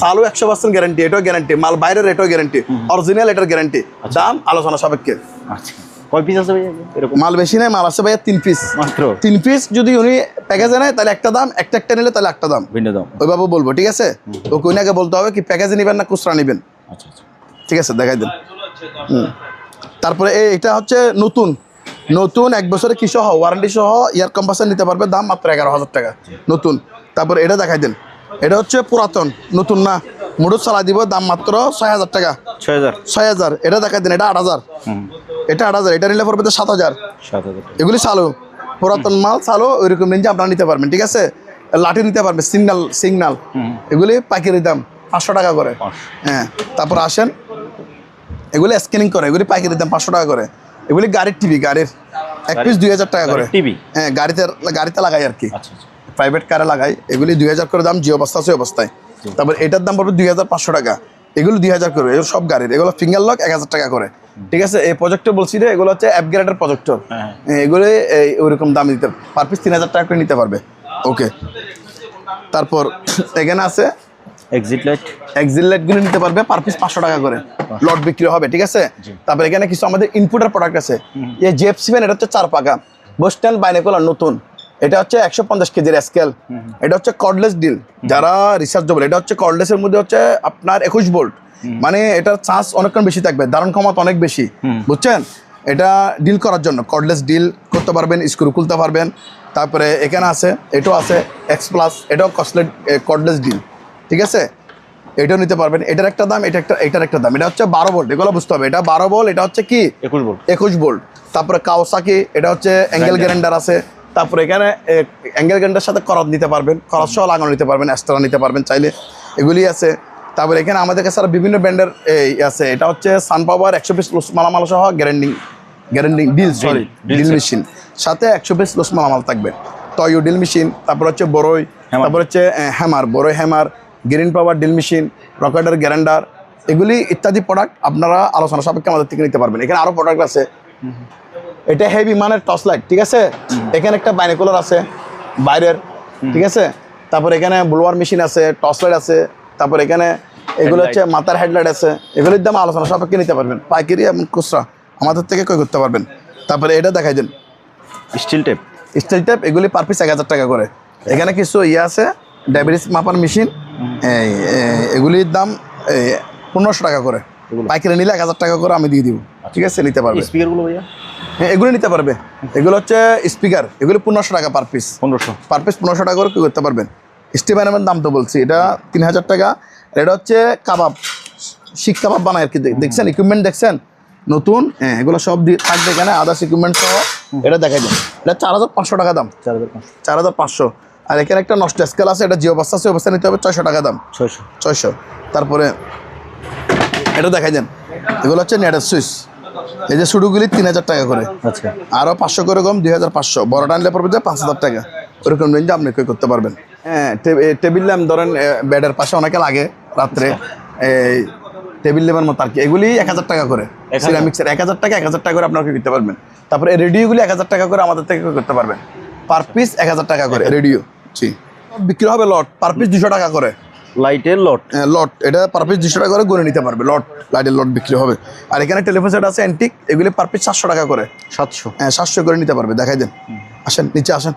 চালু 100% গ্যারান্টি, এটাও গ্যারান্টি। মাল বাইরের, এটাও গ্যারান্টি। অরিজিনাল, এটার গ্যারান্টি। দাম আলোচনা সাপেক্ষে। কয় পিস আছে ভাই এরকম? মাল বেশি নাই, মাল আছে ভাইয়া 3 পিস মাত্র। 3 পিস যদি উনি প্যাকেজে নেয় তাহলে একটা দাম, একটা নিলে তাহলে একটা দাম, ভিন্ন দাম। ওইভাবে বলবো। ঠিক আছে, তো কোইনাকে বলতে হবে কি প্যাকেজে নেবেন না খুচরা নেবেন। আচ্ছা, ঠিক আছে, দেখাই দেন। তারপরে এটা হচ্ছে নতুন, নতুন 1 বছরের কি সহ ওয়ারেন্টি সহ এয়ার কম্প্রেসর নিতে পারবে, দাম মাত্র 11,000 টাকা নতুন। তারপর এটা দেখাই দেন, এটা হচ্ছে পুরাতন, নতুন না, মোটর চালা দিব, দাম মাত্র 6,000 টাকা। 6,000। এটা দেখাই দেন, এটা 8,000। এটা 8,000, এটা নিলে পড়বে তো 7,000। এগুলি চালু, পুরাতন মাল চালু, ওইরকম রেঞ্জে আপনারা নিতে পারবেন, ঠিক আছে। লাঠি নিতে পারবে, সিগনাল এগুলি পাইকারি দাম 500 টাকা করে। হ্যাঁ, তারপর আসেন, এগুলি স্ক্যানিং করে, এগুলি পাইকারি দাম 500 টাকা করে। এগুলি গাড়ির টিভি, গাড়ির এক পিস 2,000 টাকা করে টিভি। হ্যাঁ, গাড়িতে লাগাই আর কি, প্রাইভেট কারে লাগাই। এগুলি 2,000 করে দাম, যে অবস্থা আছে অবস্থায়। তারপর এটার দাম পড়বে 2,500 টাকা। এগুলো 2,000 করে, এগুলো সব গাড়ির। এগুলো ফিঙ্গার লক 1,000 টাকা করে, ঠিক আছে। এই প্রজেক্টর বলছি রে, এগুলো হচ্ছে আপগ্রেডের প্রজেক্টর। এগুলো ওইরকম দাম দিতে পার পিস 3,000 টাকা করে নিতে পারবে। ওকে, তারপর এখানে আছে এক্সিট লাইটগুলো নিতে পারবে পার পিস 500 টাকা করে, লট বিক্রি হবে, ঠিক আছে। তারপর এখানে কিছু আমাদের ইনপুটের প্রোডাক্ট আছে। এই জেপসি ফ্যান, এটা হচ্ছে 4 পাকা বোস্টান বাইনোকুলার নতুন। এটা হচ্ছে 150 কেজির স্কেল। এটা হচ্ছে কর্ডলেস ডিল, যারা রিসার্চেবল। এটা হচ্ছে কর্ডলেসের মধ্যে হচ্ছে আপনার 21 ভোল্ট, মানে এটার চার্জ অনেকক্ষণ বেশি থাকবে, ধারণ ক্ষমতা অনেক বেশি, বুঝছেন। এটা ডিল করার জন্য কর্ডলেস ডিল করতে পারবেন, স্ক্রু খুলতে পারবেন। তারপরে এখানে আছে, এটাও আছে এক্স প্লাস, এটাও কর্ডলেস ডিল, ঠিক আছে। এটাও নিতে পারবেন। এটার একটা দাম, এটার একটা দাম। এটা হচ্ছে 12 ভোল্ট, এগুলো বুঝতে হবে। এটা 12 ভোল্ট, এটা হচ্ছে কি 21 ভোল্ট। তারপরে কাওয়াসাকি, এটা হচ্ছে অ্যাঙ্গেল গ্রাইন্ডার আছে। তারপরে এখানে অ্যাঙ্গেল গ্রাইন্ডারের সাথে করদ নিতে পারবেন, করদ সহ লাগানো নিতে পারবেন, এক্সট্রা নিতে পারবেন চাইলে, এগুলি আছে। তারপরে এখানে আমাদের কাছে বিভিন্ন ব্র্যান্ডের আছে। এটা হচ্ছে সানপাওয়ার 100 পিস লুজ মালামাল সহ গ্যারেন্টি ডিল মেশিন, সাথে 100 পিস লুজ মালামাল থাকবে। টয়ো ডিল মেশিন, তারপর হচ্ছে বড়ই, তারপর হচ্ছে বড়ই হ্যামার, গ্রিন পাওয়ার ডিল মেশিন, রকেটের গ্যারেন্ডার, এগুলি ইত্যাদি প্রোডাক্ট আপনারা আলোচনা সাপেক্ষে আমাদের থেকে নিতে পারবেন। এখানে আরও প্রোডাক্ট আছে। এটা হেভি মানের টর্চ লাইট, ঠিক আছে। এখানে একটা বাইনোকুলার আছে বাইরের, ঠিক আছে। তারপর এখানে ব্লোয়ার মেশিন আছে, টর্চ লাইট আছে। তারপর এখানে এগুলো হচ্ছে মাথার হেডলাইট আছে। এগুলির দাম আলোচনা সাপেক্ষে নিতে পারবেন, পাইকারি এবং খুচরা আমাদের থেকে ক্রয় করতে পারবেন। তারপরে এটা দেখাই দেন, স্টিল টেপ, এগুলি পার পিস 1,000 টাকা করে। এখানে কিছু আছে ডায়াবেটিস মাপার মেশিন, এগুলির দাম 1,500 টাকা করে। পাইকারি নিলে 1,000 টাকা করে আমি দিয়ে দিব, ঠিক আছে, নিতে পারবে। স্পিকারগুলো ভাইয়া? হ্যাঁ, এগুলো নিতে পারবে। এগুলো হচ্ছে স্পিকার, এগুলো 1,500 টাকা পার পিস। 1,500 টাকা করে কি করতে পারবেন। স্টিভেনের দাম তো বলছি, এটা 3,000 টাকা। এটা হচ্ছে কাবাব, শিক কাবাব বানায় আর কি, দেখছেন ইকুইপমেন্ট দেখছেন নতুন। হ্যাঁ, এগুলো সব থাকবে এখানে, আদার্স ইকুইপমেন্ট সহ। এটা দেখাই দেন, এটা 4,500 টাকা দাম। 4,500। আর এখানে একটা নষ্ট স্কেল আছে, এটা যে অবস্থা আছে অবস্থা নিতে হবে, 600 টাকা দাম। 600। তারপরে এটা দেখাই দেন, এগুলো হচ্ছে নেটের সুইচ। এই যে শুডুগুলি 3,000 টাকা করে, আরও 500 করে কম, 2,500। বড়টা নিলে পড়বে যে 5,000 টাকা, ওরকম রেঞ্জে আপনি ক্রয় করতে পারবেন। হ্যাঁ, টেবিল ল্যাম্প ধরেন বেডের পাশে অনেকে লাগে রাত্রে, এই টেবিল ল্যাম্পের মতো আর কি, এগুলি 1,000 টাকা করে। সিরামিক্সের 1,000 টাকা করে আপনারা কিনতে পারবেন। তারপরে এই রেডিওগুলি 1,000 টাকা করে আমাদের থেকে ক্রয় করতে পারবেন, পার পিস 1,000 টাকা করে রেডিও। জি, বিক্রি হবে লট, পার পিস 200 টাকা করে। লাইটের লট, এটা পার পিস 200 টাকা করে গড়ে নিতে পারবে, লাইটের লট বিক্রি হবে। আর এখানে টেলিফোন সেট আছে অ্যান্টিক, এগুলি পার পিস 700 টাকা করে। 700? হ্যাঁ, 700 করে নিতে পারবে। দেখাই দেন, আসেন নিচে আসেন।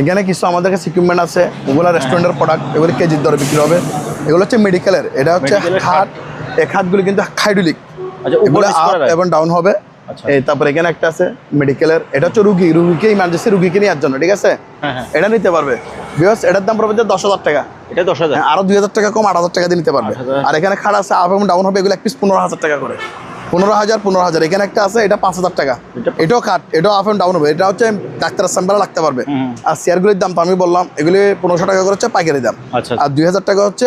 এখানে কিছু আমাদের কাছে ইকুইপমেন্ট আছে, ওগুলো রেস্টুরেন্টের প্রোডাক্ট, এগুলি কেজির দরে বিক্রি হবে। এগুলো হচ্ছে মেডিকেলের, এটা হচ্ছে হাত, এই হাতগুলি কিন্তু হাইড্রোলিক, এগুলো আপ এবং ডাউন হবে। এই তারপর এখানে একটা আছে মেডিকেলের, এটা হচ্ছে রুগীকে ইমার্জেন্সি রুগীকে নেওয়ার জন্য, ঠিক আছে। এটা নিতে পারবে। বিকজ এটার দাম পড়বে 10,000 টাকা। এটা 10,000, আরো 2,000 টাকা কম, 8,000 টাকা দিয়ে নিতে পারবে। আর এখানে খাট আছে আপ এবং ডাউন হবে, এগুলো এক পিস 15,000 টাকা করে। 15,000। এখানে একটা আছে, এটা 5,000 টাকা। এটাও খাট, এটাও আপ এবং ডাউন হবে। এটা হচ্ছে ডাক্তারের চেম্বারে লাগতে পারবে। আর চেয়ারগুলির দাম তো আমি বললাম, এগুলি 1,500 টাকা করে হচ্ছে পাইকারি দাম, আর 2,000 টাকা হচ্ছে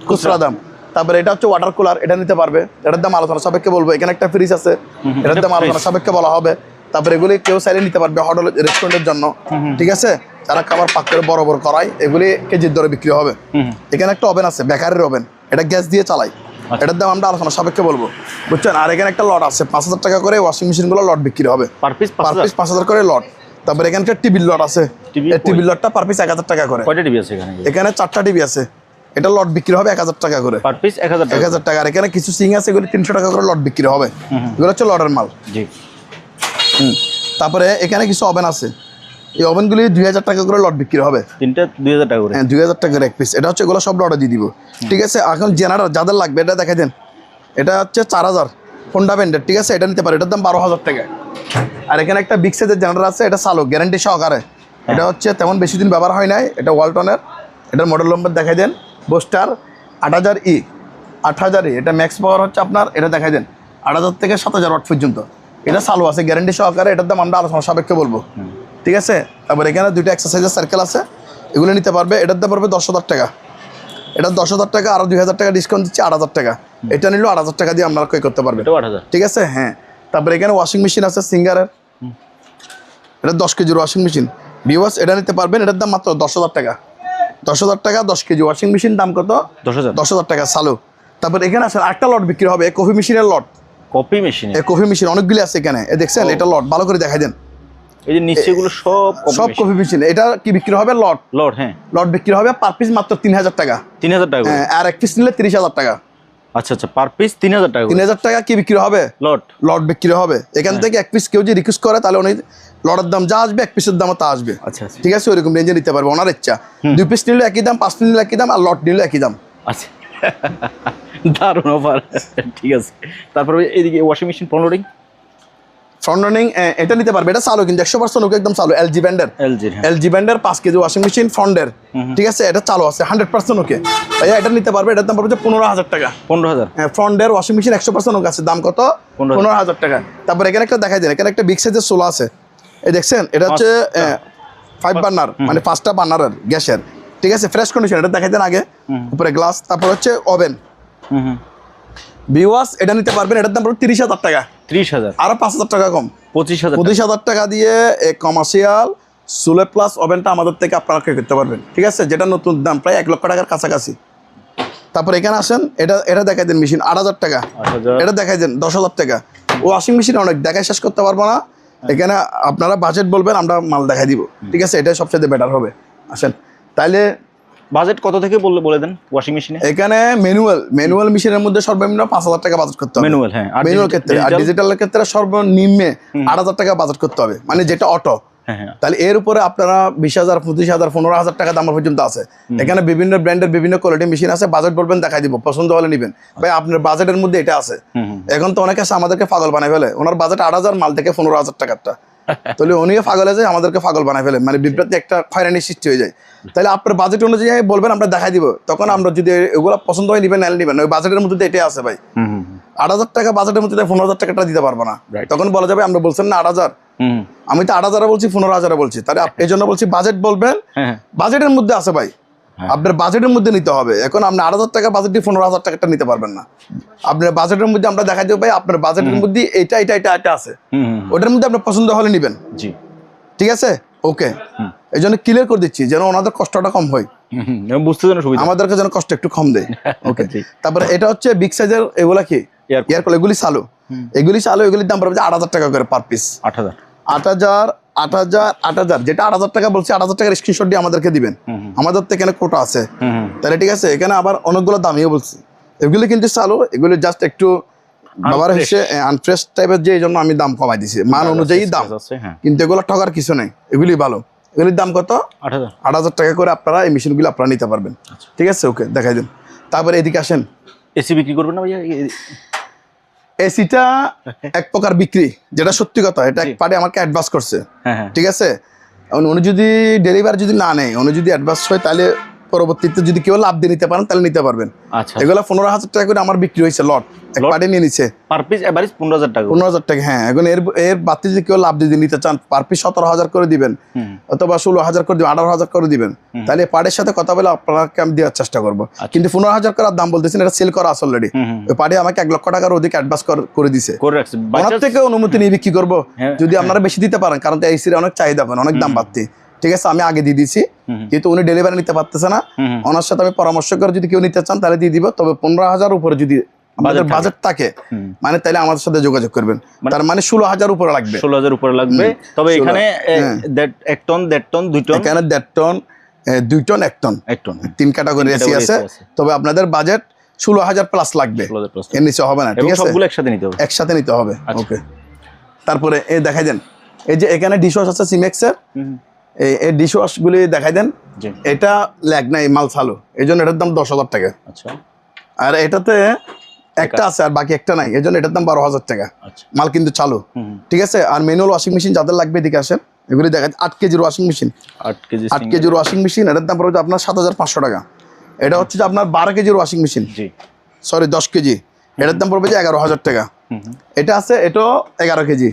খুচরা দাম। তারপরে এটা হচ্ছে ওয়াটার কুলার, এটা নিতে পারবে। এটার দাম আলোচনা সাপেক্ষে বলবো। এখানে একটা ফ্রিজ আছে, এটার দাম আলোচনা সাপেক্ষে বলা হবে। তারপরে এগুলি কেউ চাইলে নিতে পারবে হোটেল রেস্টুরেন্টের জন্য, ঠিক আছে। যারা খাবার পাক করে বড় বড় করায়, এগুলি কেজির দরে বিক্রি হবে। এখানে একটা ওভেন আছে, বেকারের ওভেন, এটা গ্যাস দিয়ে চালাই। এটার দাম আমরা আলোচনা সাপেক্ষে বলবো, বুঝছেন। আর এখানে একটা লট আছে, 5,000 টাকা করে ওয়াশিং মেশিনগুলো লট বিক্রি হবে, পার পিস 5,000 করে লট। তারপরে এখানে একটা টিভির লট আছে, টিভির লটটা পার পিস 1,000 টাকা করে। কয়টা টিভি আছে এখানে? এখানে 4টা টিভি আছে, এটা লট বিক্রি হবে 1,000 টাকা করে, পার পিস 1,000 টাকা। আর এখানে কিছু সিং আছে, এগুলো 300 টাকা করে লট বিক্রি হবে। এগুলো হচ্ছে লটের মাল। জি। তারপরে এখানে কিছু ওভেন আছে, এই ওভেনগুলি 2,000 টাকা করে লট বিক্রি হবে, তিনটা 2,000 টাকা করে। হ্যাঁ, 2,000 টাকা করে এক পিস। এটা হচ্ছে এগুলো সব লটে দিয়ে দিব, ঠিক আছে। এখন জেনারেল যাদের লাগবে, এটা দেখাই দেন। এটা হচ্ছে 4,000, হোন্ডা ব্র্যান্ডের, ঠিক আছে, এটা নিতে পারে, এটার দাম 12,000 টাকা। আর এখানে একটা বিগ সাইজের জেনারেটর আছে, এটা চালু গ্যারান্টি সহকারে। এটা হচ্ছে তেমন বেশি দিন ব্যবহার হয় নাই, এটা ওয়ালটনের। এটার মডেল নম্বর দেখাই দেন, বোস্টার 8000E, 8000E। এটা ম্যাক্স পাওয়ার হচ্ছে আপনার, এটা দেখাই দেন 8000 থেকে 7000 ওয়াট পর্যন্ত। এটা চালু আছে গ্যারান্টি সহকারে, এটার দাম আমরা আলোচনা সাপেক্ষে বলবো, ঠিক আছে। তারপর এখানে দুইটা এক্সারসাইজের সার্কেল আছে, এগুলো নিতে পারবে, এটার দাম পড়বে 10,000 টাকা। এটা 10,000 টাকা, আরও 2,000 টাকা ডিসকাউন্ট দিচ্ছে, 8,000 টাকা। এটা নিলেও 8,000 টাকা দিয়ে আপনারা ক্রয় করতে পারবেন, ঠিক আছে। হ্যাঁ, তারপরে এখানে ওয়াশিং মেশিন আছে সিঙ্গারের, এটা 10 কেজির ওয়াশিং মেশিন ভিউয়ার্স, এটা নিতে পারবেন, এটার দাম মাত্র 10,000 টাকা। 10,000 টাকা 10 কেজি ওয়াশিং মেশিন, দাম কত? 10,000 টাকা চালু। তারপর এখানে আছে আরেকটা লট বিক্রি হবে, কফি মেশিনের লট। কফি মেশিন অনেকগুলি আছে এখানে, দেখছেন এটা লট, ভালো করে দেখাই দেন। এই যে নিচে এগুলো সব কফি মেশিন। এটা কি বিক্রি হবে? লট। হ্যাঁ, লট বিক্রি হবে পার পিস মাত্র 3,000 টাকা। 3,000 টাকা। হ্যাঁ, আর এক পিস নিলে 30,000 টাকা। আচ্ছা, পার পিস 3,000 টাকা। 3,000 টাকা কি বিক্রি হবে? লট বিক্রি হবে। এখান থেকে এক পিস কেউ যদি রিকোয়েস্ট করে, তাহলে উনি লটের দাম যা আসবে, এক পিসের দামও তা আসবে। আচ্ছা, ঠিক আছে, ওইরকম রেঞ্জে নিতে পারবে, ওনার ইচ্ছা। 2 পিস নিলে একই দাম, 5 পিস নিলে একই দাম, আর লট নিলে একই দাম। আচ্ছা, দারুণ অফার, ঠিক আছে। তারপরে এইদিকে ওয়াশিং মেশিন ফ্রন্ট রানিং, এটা নিতে পারবে, এটা চালু কিন্তু 100% ওকে, একদম চালু। এলজি ব্র্যান্ডের 5 কেজি ওয়াশিং মেশিন ফ্রন্টের, ঠিক আছে, এটা চালু আছে 100% ওকে। ভাইয়া এটা নিতে পারবে, এটার দাম পড়বে 15,000 টাকা। 15,000? হ্যাঁ, ফ্রন্টের ওয়াশিং মেশিন 100% ওকে আছে, দাম কত? 15,000 টাকা। তারপর এখানে একটা দেখাই দেন, এখানে একটা বিগ সাইজের সোলা আছে, এই দেখছেন, এটা হচ্ছে 5 বার্নার, মানে 5টা বার্নারের গ্যাসের, ঠিক আছে, ফ্রেশ কন্ডিশন। এটা দেখাই দেন আগে, উপরে গ্লাস। তারপর হচ্ছে ওভেন ভিউয়ার্স, এটা নিতে পারবেন, এটার দাম পড়বে 30,000 টাকা। 30,000? আরো 5,000 টাকা কম, 25,000 টাকা দিয়ে কমার্শিয়াল সুলে প্লাস ওভেনটা আমাদের থেকে আপনারা ক্রয় করতে পারবেন, ঠিক আছে, যেটা নতুন দাম প্রায় 1 লক্ষ টাকার কাছাকাছি। তারপর এখানে আসেন, এটা দেখাই দেন মেশিন 8,000 টাকা। এটা দেখাই দেন 10,000 টাকা। ওয়াশিং মেশিন অনেক দেখায় শেষ করতে পারবো না, এখানে আপনারা বাজেট বলবেন, আমরা মাল দেখাই দিব, ঠিক আছে, এটাই সবচেয়ে বেটার হবে। আসেন, তাইলে বাজেট কত থেকে বলে দেন ওয়াশিং মেশিনে? এখানে ম্যানুয়াল মেশিনের মধ্যে সর্বনিম্ন 5,000 টাকা বাজেট করতে হবে ম্যানুয়াল ক্ষেত্রে, আর ডিজিটালের ক্ষেত্রে সর্বনিম্নে 8,000 টাকা বাজেট করতে হবে, মানে যেটা অটো। তাহলে এর উপরে আপনারা 20,000, 25,000, 15,000 টাকা দাম পর্যন্ত আছে। এখানে বিভিন্ন ব্র্যান্ডের বিভিন্ন কোয়ালিটি মেশিন আছে, বাজেট বলবেন দেখাই দিব, পছন্দ হলে নেবেন। ভাই আপনার বাজেটের মধ্যে এটা আছে। এখন তো অনেকে আছে আমাদেরকে পাগল বানাই ফেলে, ওনার বাজেট 8,000, মাল থেকে 15,000 টাকারটা, তাহলে উনিও পাগল হয়ে যায়, আমাদেরকে পাগল বানাই ফেলে, মানে বিভ্রান্তি একটা হয়রানির সৃষ্টি হয়ে যায়। তাহলে আপনার বাজেট অনুযায়ী বলবেন, আমরা দেখাই দিব, তখন আমরা যদি এগুলো পছন্দ হয় নিবেন, নাহলে নিবেন। ওই বাজেটের মধ্যে এটাই আছে ভাই। 8,000 টাকা বাজেটের মধ্যে 15,000 টাকাটা দিতে পারবো না, তখন বলা যাবে আমরা বলছেন না 8,000, আমি তো 8,000 বলছি, 15,000 বলছি। তাহলে এই জন্য বলছি বাজেট বলবেন, বাজেটের মধ্যে আছে ভাই, আপনার বাজেটের মধ্যে নিতে হবে। এখন আপনি 8,000 টাকা বাজেট দিয়ে 15,000 টাকাটা নিতে পারবেন না। আপনার বাজেটের মধ্যে আমরা দেখাই দেবো ভাই, আপনার বাজেটের মধ্যে এটা আছে, ওটার মধ্যে আপনার পছন্দ হলে নিবেন, ঠিক আছে, ওকে। এই জন্য ক্লিয়ার করে দিচ্ছি, যেন ওনাদের কষ্টটা কম হয়, বুঝতে যেন সুবিধা, আমাদেরকে যেন কষ্ট একটু কম দেয়, ওকে। তারপরে এটা হচ্ছে বিগ সাইজের, এগুলা কি এয়ার কুলার, এগুলি চালু, এগুলির দাম পড়বে 8,000 টাকা করে পার পিস। 8,000 যেটা 8,000 টাকা বলছি, 8,000 টাকার স্ক্রিনশট দিয়ে আমাদেরকে দিবেন, আমাদের তো এখানে কোটা আছে, তাহলে ঠিক আছে। এখানে আবার অনেকগুলো দামিও বলছি, এগুলি কিন্তু চালু, এগুলি জাস্ট একটু ব্যবহার হচ্ছে আনফ্রেশ টাইপের, যে এই জন্য আমি দাম কমাই দিছি, মান অনুযায়ী দাম, কিন্তু এগুলো ঠকার কিছু নেই, এগুলি ভালো। এগুলির দাম কত? 8,000 টাকা করে আপনারা এই মেশিনগুলো আপনারা নিতে পারবেন, ঠিক আছে, ওকে, দেখাই দিন। তারপরে এদিকে আসেন, এসি বিক্রি করবেন না ভাইয়া? এসিটা এক প্রকার বিক্রি, যেটা সত্যি কথা, এটা এক পার্টি আমাকে অ্যাডভান্স করছে, ঠিক আছে। উনি যদি ডেলিভারি যদি না নেয়, উনি যদি অ্যাডভান্স হয়, তাহলে পরবর্তীতে যদি কেউ লাভ দিয়ে নিতে পারেন, তাহলে নিতে পারবেন। এগুলো 15,000 টাকা করে আমার বিক্রি হয়েছে, লট এক পার্টি নিয়ে নিচ্ছে, পার পিস এভারেজ 15,000 টাকা। 15,000 টাকা, হ্যাঁ। এখন এর বাড়তি যদি কেউ লাভ দিয়ে নিতে চান, পার পিস 17,000 করে দিবেন, অথবা 16,000 করে দিবেন, 18,000 করে দিবেন, তাহলে পার্টির সাথে কথা বলে আপনাকে আমি দেওয়ার চেষ্টা করবো। কিন্তু 15,000 করার দাম বলতেছেন, এটা সেল করা আছে অলরেডি। ওই পার্টি আমাকে 1 লক্ষ টাকার অধিক অ্যাডভান্স করে দিছে, ওনার থেকে অনুমতি নিয়ে বিক্রি করবো, যদি আপনারা বেশি দিতে পারেন, কারণ এসির অনেক চাহিদা পান, অনেক দাম বাড়তি, ঠিক আছে। আমি আগে দিয়ে দিছি, কিন্তু উনি ডেলিভারি নিতে পারতেছে না, ওনার সাথে আমি পরামর্শ করে যদি কেউ নিতে চান তাহলে দিয়ে দিব। তবে 15,000 উপরে যদি আমাদের বাজেট থাকে, মানে তাহলে আমাদের সাথে যোগাযোগ করবেন, তার মানে 16,000 উপরে লাগবে, 16,000 উপরে লাগবে। তবে এখানে 1 টন, 1.5 টন, 2 টন, এখানে 1.5 ton, 2 ton, 1 ton, 3 category AC আছে। তবে আপনাদের বাজেট 16,000 প্লাস লাগবে, এর নিচে হবে না, ঠিক আছে, সবগুলো একসাথে নিতে হবে, ওকে। তারপরে এই দেখাই দেন, এই যে এখানে ডিশওয়াশ আছে সিমেক্সের, এই ডিশওয়াশ গুলি দেখাই দেন। এটা ল্যাগ নাই, মাল চালু, এই জন্য এটার দাম 10,000 টাকা। আচ্ছা, আর এটাতে একটা আছে আর বাকি একটা নাই, এই জন্য এটার দাম 12,000 টাকা। আচ্ছা মাল কিন্তু চালু, ঠিক আছে। আর ম্যানুয়াল ওয়াশিং মেশিন যাদের লাগবে এদিকে আসেন, এগুলি দেখা 8 কেজির ওয়াশিং মেশিন, 8 কেজির ওয়াশিং মেশিন, এটার দাম পড়বে আপনার 7,500 টাকা। এটা হচ্ছে যে আপনার 12 কেজির ওয়াশিং মেশিন, জি সরি 10 কেজি, এটার দাম পড়বে যে 11,000 টাকা। এটা আছে, এটাও 11 কেজি,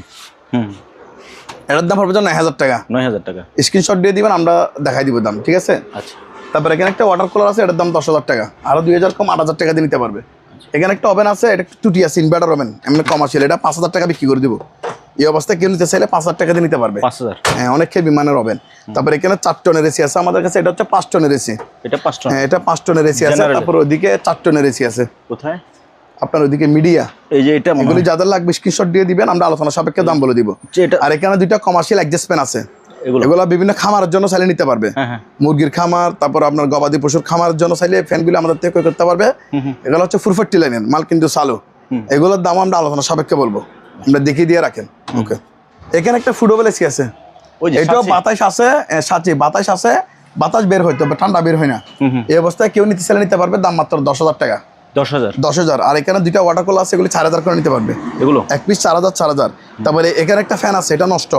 এটার দাম পড়বে যে 9,000 টাকা। 9,000 টাকা। স্ক্রিনশট দিয়ে দিবেন, আমরা দেখাই দিব দাম, ঠিক আছে। আচ্ছা তারপরে এখানে একটা ওয়াটার কুলার আছে, এটার দাম 10,000 টাকা, আরো 2,000 কম 8,000 টাকা দিয়ে নিতে পারবে। এখানে একটা ওভেন আছে, এটা একটু টুটি আছে, ইনভার্টার ওভেন, এমনি কমার্শিয়াল, এটা 5,000 টাকা বিক্রি করে দিব। এই অবস্থায় কেউ নিতে চাইলে 5,000 টাকা দিয়ে নিতে পারবে। 5,000? হ্যাঁ, অনেক খেয়ে বিমানের ওভেন। তারপরে এখানে 4 টনের এসি আছে আমাদের কাছে, এটা হচ্ছে 5 টনের এসি। এটা 5 টন? হ্যাঁ, এটা 5 টনের এসি আছে। তারপর ওইদিকে 4 টনের এসি আছে। কোথায়? আপনার ওইদিকে মিডিয়া। এই যে এটা এগুলি যাদের লাগবে স্ক্রিনশট দিয়ে দিবেন, আমরা আলোচনা সাপেক্ষে দাম বলে দিব। আর এখানে 2টা কমার্শিয়াল অ্যাডজাস্ট ফ্যান আছে, এগুলো বিভিন্ন খামারের জন্য চাইলে নিতে পারবে। মুরগির খামার, তারপর আপনার গবাদি পশুর খামারের জন্য চাইলে ফ্যানগুলো আমাদের থেকে ক্রয় করতে পারবে। এগুলো হচ্ছে 440 লাইনের মাল, কিন্তু চালু। এগুলোর দাম আমরা আলোচনা সাপেক্ষে বলবো, আমরা দেখিয়ে দিয়ে রাখেন। ওকে, এখানে একটা ফুডোবেল এসি আছে, এটাও বাতাস আছে, সাথে বাতাস আছে, বাতাস বের হইতে হবে, ঠান্ডা বের হয় না। এই অবস্থায় কেউ নিতে চাইলে নিতে পারবে, দাম মাত্র 10,000 টাকা। 10,000? আর এখানে 2টা ওয়াটার কুলার আছে, এগুলো 4,000 করে নিতে পারবে। এগুলো এক পিস 4,000। তারপরে এখানে একটা ফ্যান আছে, এটা নষ্ট,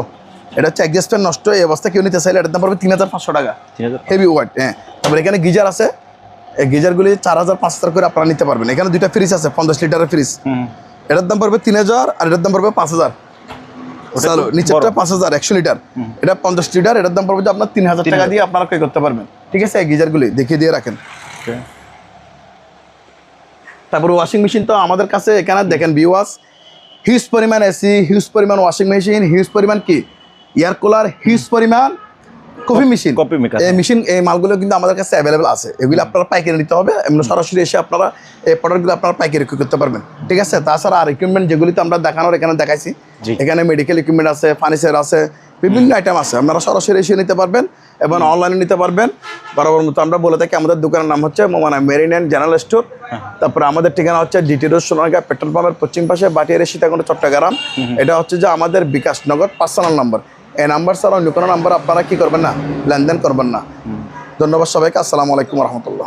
এটা হচ্ছে অ্যাডজাস্ট ফ্যান নষ্ট। এই অবস্থায় কেউ নিতে চাইলে এটার দাম পড়বে 3,500 টাকা, হেভি ওয়াট। হ্যাঁ, তারপরে এখানে গিজার আছে, এই গিজারগুলি 4,000 5,000 করে আপনারা নিতে পারবেন। এখানে 2টা ফ্রিজ আছে, 50 লিটারের ফ্রিজ, এটার দাম পড়বে 3,000, আর এটার দাম পড়বে 5,000। চলো, নিচেরটা 5,000 100 লিটার, এটা 50 লিটার, এটার দাম পড়বে যে আপনার 3,000 টাকা দিয়ে আপনারা ক্রয় করতে পারবেন, ঠিক আছে। এই গিজারগুলি দেখিয়ে দিয়ে রাখেন। তারপর ওয়াশিং মেশিন তো আমাদের কাছে এখানে দেখেন ভিউয়ার্স, হিউজ পরিমাণ এসি, হিউজ পরিমাণ ওয়াশিং মেশিন, হিউজ পরিমাণ কি এয়ার কুলার, হিউজ পরিমাণ কফি মেশিন, এই মেশিন, এই মালগুলো কিন্তু আমাদের কাছে অ্যাভেলেবেল আছে। এগুলো আপনারা পাইকারি নিতে হবে, এমনি সরাসরি এসে আপনারা এই প্রোডাক্টগুলো আপনারা পাইকারি করতে পারবেন, ঠিক আছে। তাছাড়া আর ইকুইপমেন্ট যেগুলিতে আমরা দেখানোর এখানে দেখাইছি, এখানে মেডিকেল ইকুইপমেন্ট আছে, ফার্নিচার আছে, বিভিন্ন আইটেম আছে, আপনারা সরাসরি এসে নিতে পারবেন এবং অনলাইনে নিতে পারবেন। বরাবর মতো আমরা বলে থাকি, আমাদের দোকানের নাম হচ্ছে মোমানা মেরিন অ্যান্ড জেনারেল স্টোর। তারপরে আমাদের ঠিকানা হচ্ছে ডিটি রোড, সোনারগাঁ পেট্রোল পাম্পের পশ্চিম পাশে, বাটিয়ারি, সীতাকুণ্ড, চট্টগ্রাম। এটা হচ্ছে যে আমাদের বিকাশ নগর পার্সোনাল নাম্বার। এই নাম্বার ছাড়া অন্য কোনো নাম্বার আপনারা কি করবেন না, লেনদেন করবেন না। ধন্যবাদ সবাইকে, আসসালামু আলাইকুম রহমতুল্লাহ।